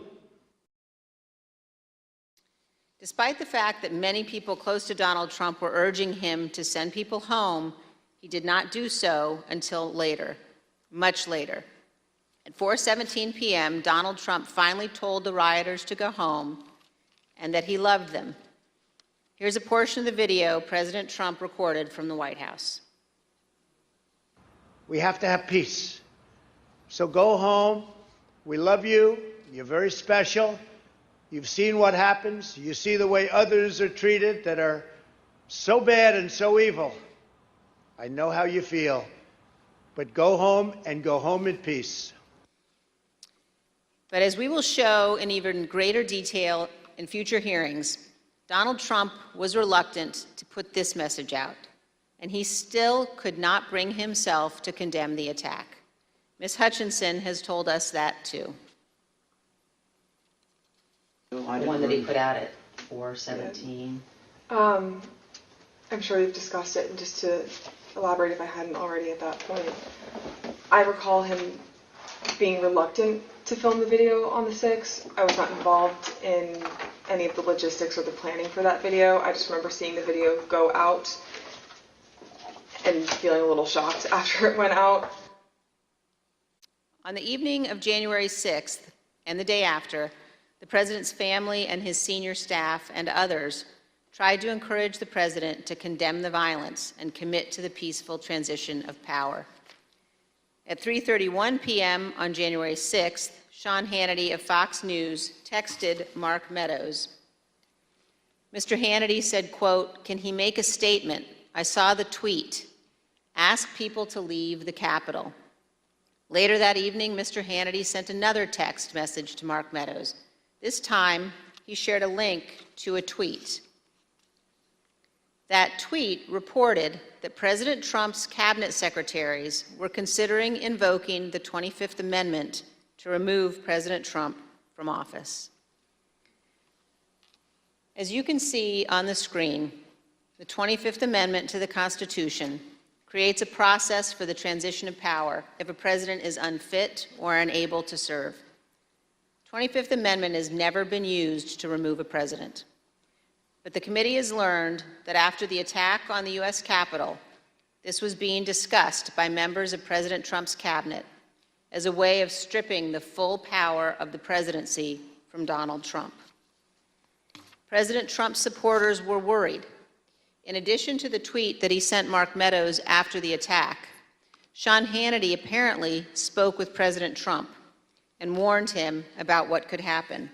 Despite the fact that many people close to Donald Trump were urging him to send people home, he did not do so until later, much later. At 4:17 p.m., Donald Trump finally told the rioters to go home and that he loved them. Here's a portion of the video President Trump recorded from the White House. We have to have peace. So go home. We love you. You're very special. You've seen what happens. You see the way others are treated that are so bad and so evil. I know how you feel. But go home and go home in peace. But as we will show in even greater detail in future hearings, Donald Trump was reluctant to put this message out, and he still could not bring himself to condemn the attack. Ms. Hutchinson has told us that too. The one that he put out at 4:17. I'm sure you've discussed it, and just to elaborate if I hadn't already at that point, I recall him being reluctant to film the video on the 6th. I was not involved in any of the logistics or the planning for that video. I just remember seeing the video go out and feeling a little shocked after it went out. On the evening of January 6th and the day after, the president's family and his senior staff and others tried to encourage the president to condemn the violence and commit to the peaceful transition of power. At 3:31 p.m. on January 6th, Sean Hannity of Fox News texted Mark Meadows. Mr. Hannity said, quote, "Can he make a statement? I saw the tweet. Ask people to leave the Capitol." Later that evening, Mr. Hannity sent another text message to Mark Meadows. This time, he shared a link to a tweet. That tweet reported that President Trump's cabinet secretaries were considering invoking the 25th Amendment to remove President Trump from office. As you can see on the screen, the 25th Amendment to the Constitution creates a process for the transition of power if a president is unfit or unable to serve. The 25th Amendment has never been used to remove a president. But the committee has learned that after the attack on the U.S. Capitol, this was being discussed by members of President Trump's cabinet as a way of stripping the full power of the presidency from Donald Trump. President Trump's supporters were worried. In addition to the tweet that he sent Mark Meadows after the attack, Sean Hannity apparently spoke with President Trump and warned him about what could happen.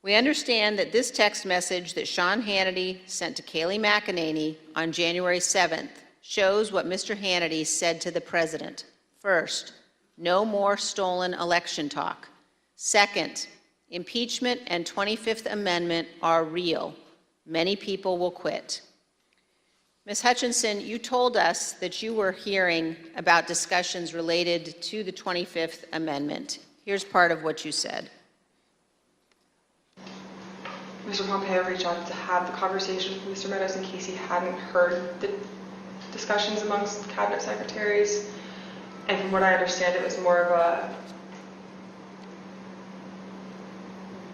We understand that this text message that Sean Hannity sent to Kayleigh McEnany on January 7th shows what Mr. Hannity said to the president. First, no more stolen election talk. Second, impeachment and 25th Amendment are real. Many people will quit. Ms. Hutchinson, you told us that you were hearing about discussions related to the 25th Amendment. Here's part of what you said. Mr. Pompeo reached out to have the conversation with Mr. Meadows in case he hadn't heard the discussions amongst cabinet secretaries. And from what I understand, it was more of a,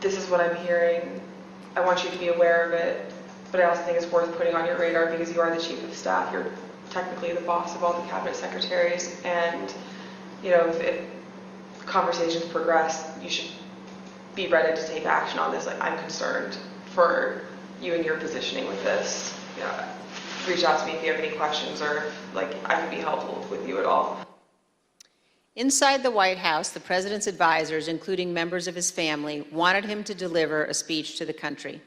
this is what I'm hearing, I want you to be aware of it, but I also think it's worth putting on your radar because you are the chief of staff, you're technically the boss of all the cabinet secretaries, and you know, if conversations progress, you should be ready to take action on this. Like, I'm concerned for you and your positioning with this. You know, reach out to me if you have any questions or if, like, I can be helpful with you at all. Inside the White House, the president's advisors, including members of his family, wanted him to deliver a speech to the country.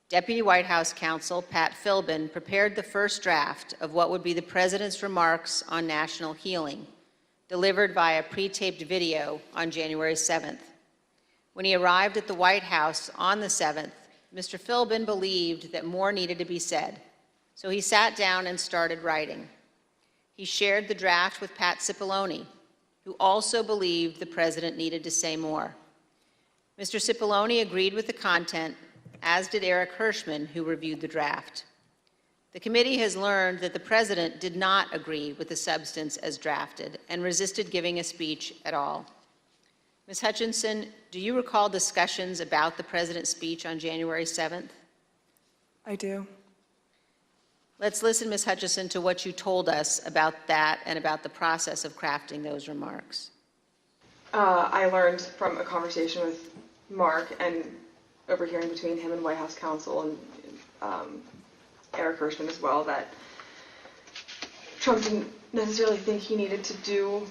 Deputy White House counsel Pat Philbin prepared the first draft of what would be the president's remarks on national healing, delivered via pre-taped video on January 7th. When he arrived at the White House on the 7th, Mr. Philbin believed that more needed to be said, so he sat down and started writing. He shared the draft with Pat Cipollone, who also believed the president needed to say more. Mr. Cipollone agreed with the content, as did Eric Hirschman, who reviewed the draft. The committee has learned that the president did not agree with the substance as drafted and resisted giving a speech at all. Ms. Hutchinson, do you recall discussions about the president's speech on January 7th? I do. Let's listen, Ms. Hutchinson, to what you told us about that and about the process of crafting those remarks. I learned from a conversation with Mark and overhearing between him and White House counsel and Eric Hirschman as well that Trump didn't necessarily think he needed to do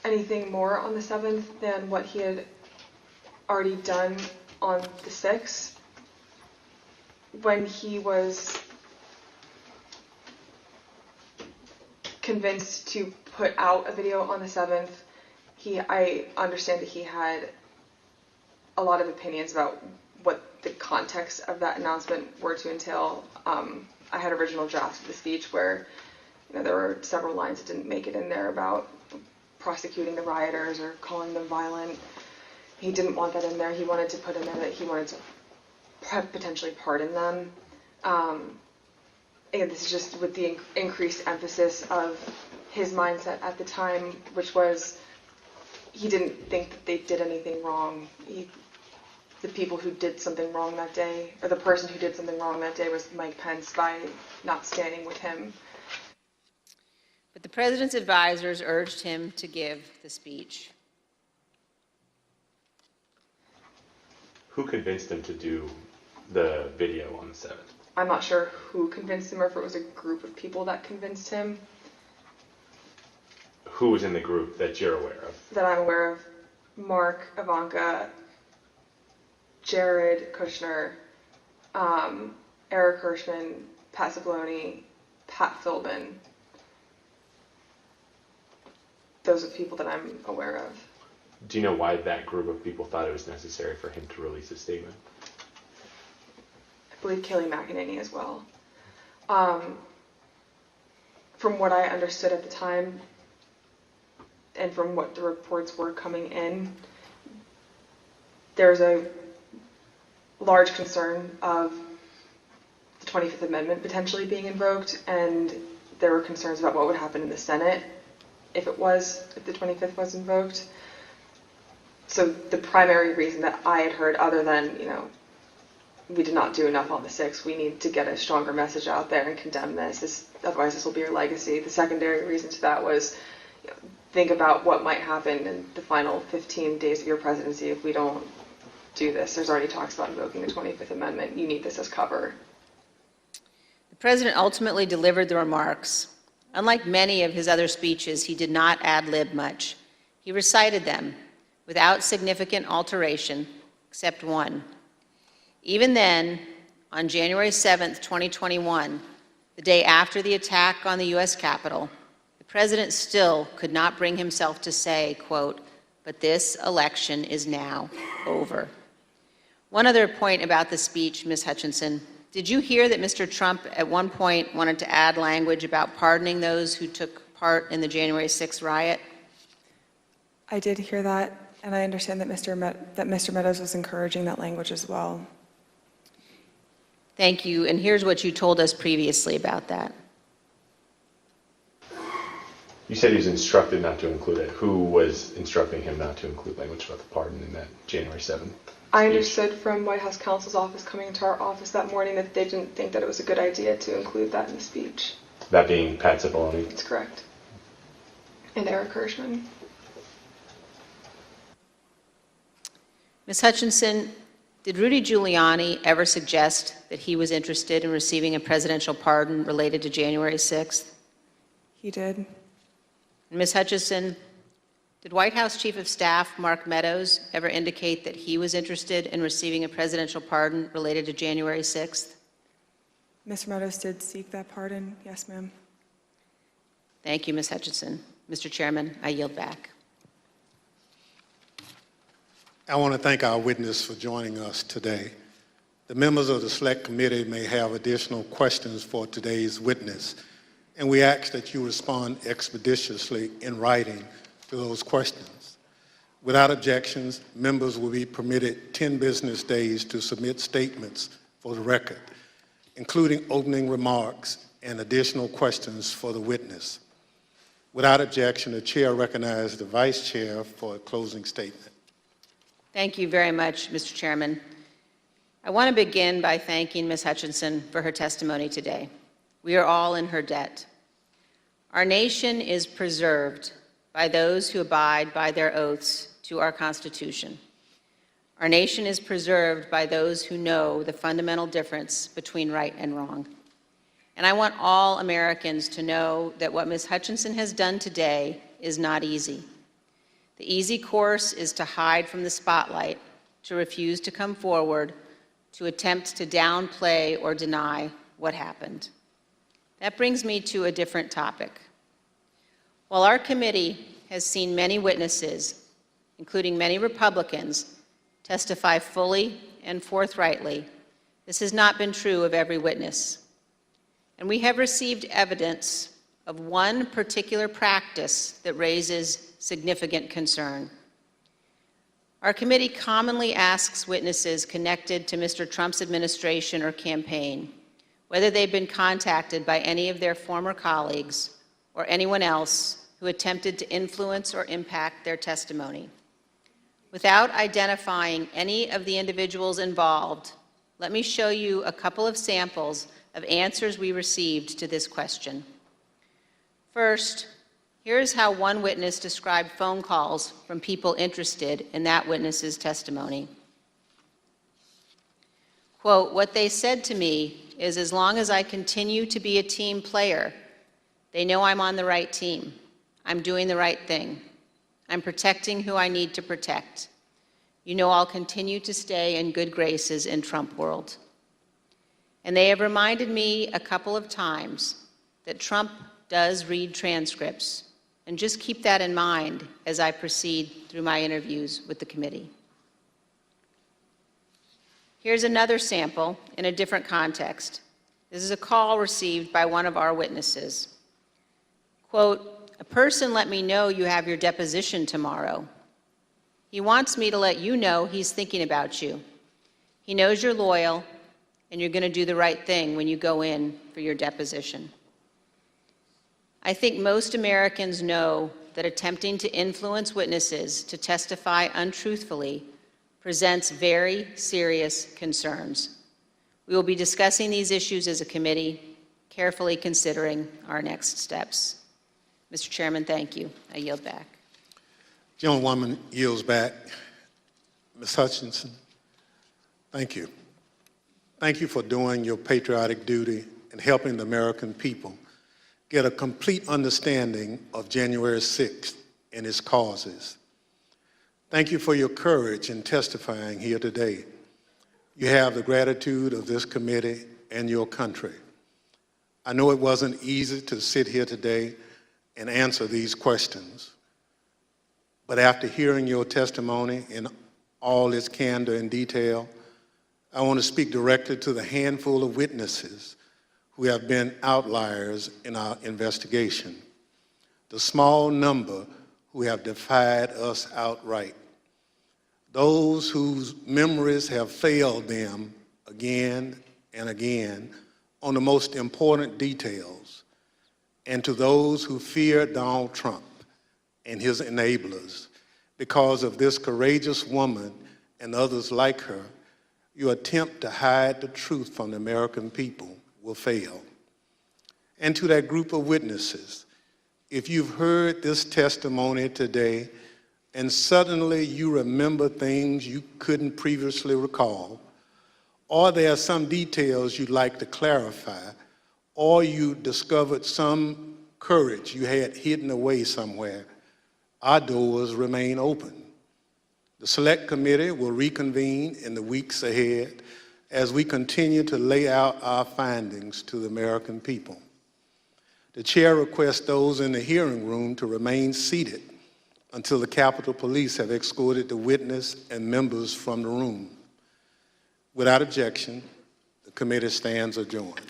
anything more on the 7th than what he had already done on the 6th. When he was convinced to put out a video on the 7th, I understand that he had a lot of opinions about what the context of that announcement were to entail. I had original drafts of the speech where there were several lines that didn't make it in there about prosecuting the rioters or calling them violent. He didn't want that in there. He wanted to put in there that he wanted to potentially pardon them. And this is just with the increased emphasis of his mindset at the time, which was he didn't think that they did anything wrong. The people who did something wrong that day, or the person who did something wrong that day, was Mike Pence by not standing with him. But the president's advisors urged him to give the speech. Who convinced him to do the video on the 7th? I'm not sure who convinced him or if it was a group of people that convinced him. Who was in the group that you're aware of? That I'm aware of. Mark, Ivanka, Jared Kushner, Eric Hirschman, Pat Zabloni, Pat Philbin. Those are the people that I'm aware of. Do you know why that group of people thought it was necessary for him to release a statement? I believe Kayleigh McEnany as well. From what I understood at the time, and from what the reports were coming in, there's a large concern of the 25th Amendment potentially being invoked, and there were concerns about what would happen in the Senate if the 25th was invoked. So the primary reason that I had heard, other than, we did not do enough on the 6th, we need to get a stronger message out there and condemn this, otherwise this will be your legacy. The secondary reason to that was, think about what might happen in the final 15 days of your presidency if we don't do this. There's already talks about invoking the 25th Amendment. You need this as cover. The president ultimately delivered the remarks. Unlike many of his other speeches, he did not ad-lib much. He recited them without significant alteration, except one. Even then, on January 7th, 2021, the day after the attack on the U.S. Capitol, the president still could not bring himself to say, quote, "But this election is now over." One other point about the speech, Ms. Hutchinson. Did you hear that Mr. Trump at one point wanted to add language about pardoning those who took part in the January 6th riot? I did hear that, and I understand that Mr. Meadows was encouraging that language as well. Thank you, and here's what you told us previously about that. You said he was instructed not to include it. Who was instructing him not to include language about the pardon in that January 7th? I understood from White House counsel's office coming into our office that morning that they didn't think that it was a good idea to include that in the speech. That being Pat Zabloni? That's correct. And Eric Hirschman. Ms. Hutchinson, did Rudy Giuliani ever suggest that he was interested in receiving a presidential pardon related to January 6th? He did. Ms. Hutchinson, did White House Chief of Staff Mark Meadows ever indicate that he was interested in receiving a presidential pardon related to January 6th? Mr. Meadows did seek that pardon. Yes, ma'am. Thank you, Ms. Hutchinson. Mr. Chairman, I yield back. I want to thank our witness for joining us today. The members of the Select Committee may have additional questions for today's witness, and we ask that you respond expeditiously in writing to those questions. Without objections, members will be permitted 10 business days to submit statements for the record, including opening remarks and additional questions for the witness. Without objection, the chair recognizes the vice chair for a closing statement. Thank you very much, Mr. Chairman. I want to begin by thanking Ms. Hutchinson for her testimony today. We are all in her debt. Our nation is preserved by those who abide by their oaths to our Constitution. Our nation is preserved by those who know the fundamental difference between right and wrong. And I want all Americans to know that what Ms. Hutchinson has done today is not easy. The easy course is to hide from the spotlight, to refuse to come forward, to attempt to downplay or deny what happened. That brings me to a different topic. While our committee has seen many witnesses, including many Republicans, testify fully and forthrightly, this has not been true of every witness. And we have received evidence of one particular practice that raises significant concern. Our committee commonly asks witnesses connected to Mr. Trump's administration or campaign whether they've been contacted by any of their former colleagues or anyone else who attempted to influence or impact their testimony. Without identifying any of the individuals involved, let me show you a couple of samples of answers we received to this question. First, here's how one witness described phone calls from people interested in that witness's testimony. Quote, "What they said to me is as long as I continue to be a team player, they know I'm on the right team. I'm doing the right thing. I'm protecting who I need to protect. You know I'll continue to stay in good graces in Trump world. And they have reminded me a couple of times that Trump does read transcripts, and just keep that in mind as I proceed through my interviews with the committee." Here's another sample in a different context. This is a call received by one of our witnesses. Quote, "A person let me know you have your deposition tomorrow. He wants me to let you know he's thinking about you. He knows you're loyal and you're going to do the right thing when you go in for your deposition." I think most Americans know that attempting to influence witnesses to testify untruthfully presents very serious concerns. We will be discussing these issues as a committee, carefully considering our next steps. Mr. Chairman, thank you. I yield back. Gentlewoman yields back. Ms. Hutchinson, thank you. Thank you for doing your patriotic duty and helping the American people get a complete understanding of January 6th and its causes. Thank you for your courage in testifying here today. You have the gratitude of this committee and your country. I know it wasn't easy to sit here today and answer these questions, but after hearing your testimony in all its candor and detail, I want to speak directly to the handful of witnesses who have been outliers in our investigation, the small number who have defied us outright, those whose memories have failed them again and again on the most important details, and to those who fear Donald Trump and his enablers. Because of this courageous woman and others like her, your attempt to hide the truth from the American people will fail. And to that group of witnesses, if you've heard this testimony today and suddenly you remember things you couldn't previously recall, or there are some details you'd like to clarify, or you discovered some courage you had hidden away somewhere, our doors remain open. The Select Committee will reconvene in the weeks ahead as we continue to lay out our findings to the American people. The chair requests those in the hearing room to remain seated until the Capitol Police have escorted the witness and members from the room. Without objection, the committee stands adjourned.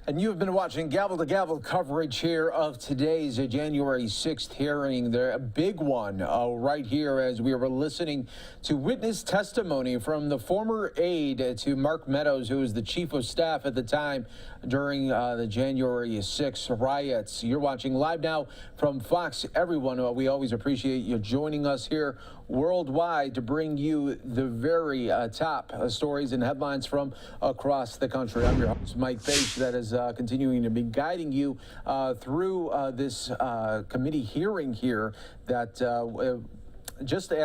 And you've been watching gavel-to-gavel coverage here of today's January 6th hearing. A big one right here as we were listening to witness testimony from the former aide to Mark Meadows, who was the chief of staff at the time during the January 6th riots. You're watching live now from Fox. Everyone, we always appreciate you joining us here worldwide to bring you the very top stories and headlines from across the country. I'm your host, Mike Page, that is continuing to be guiding you through this committee hearing here that just as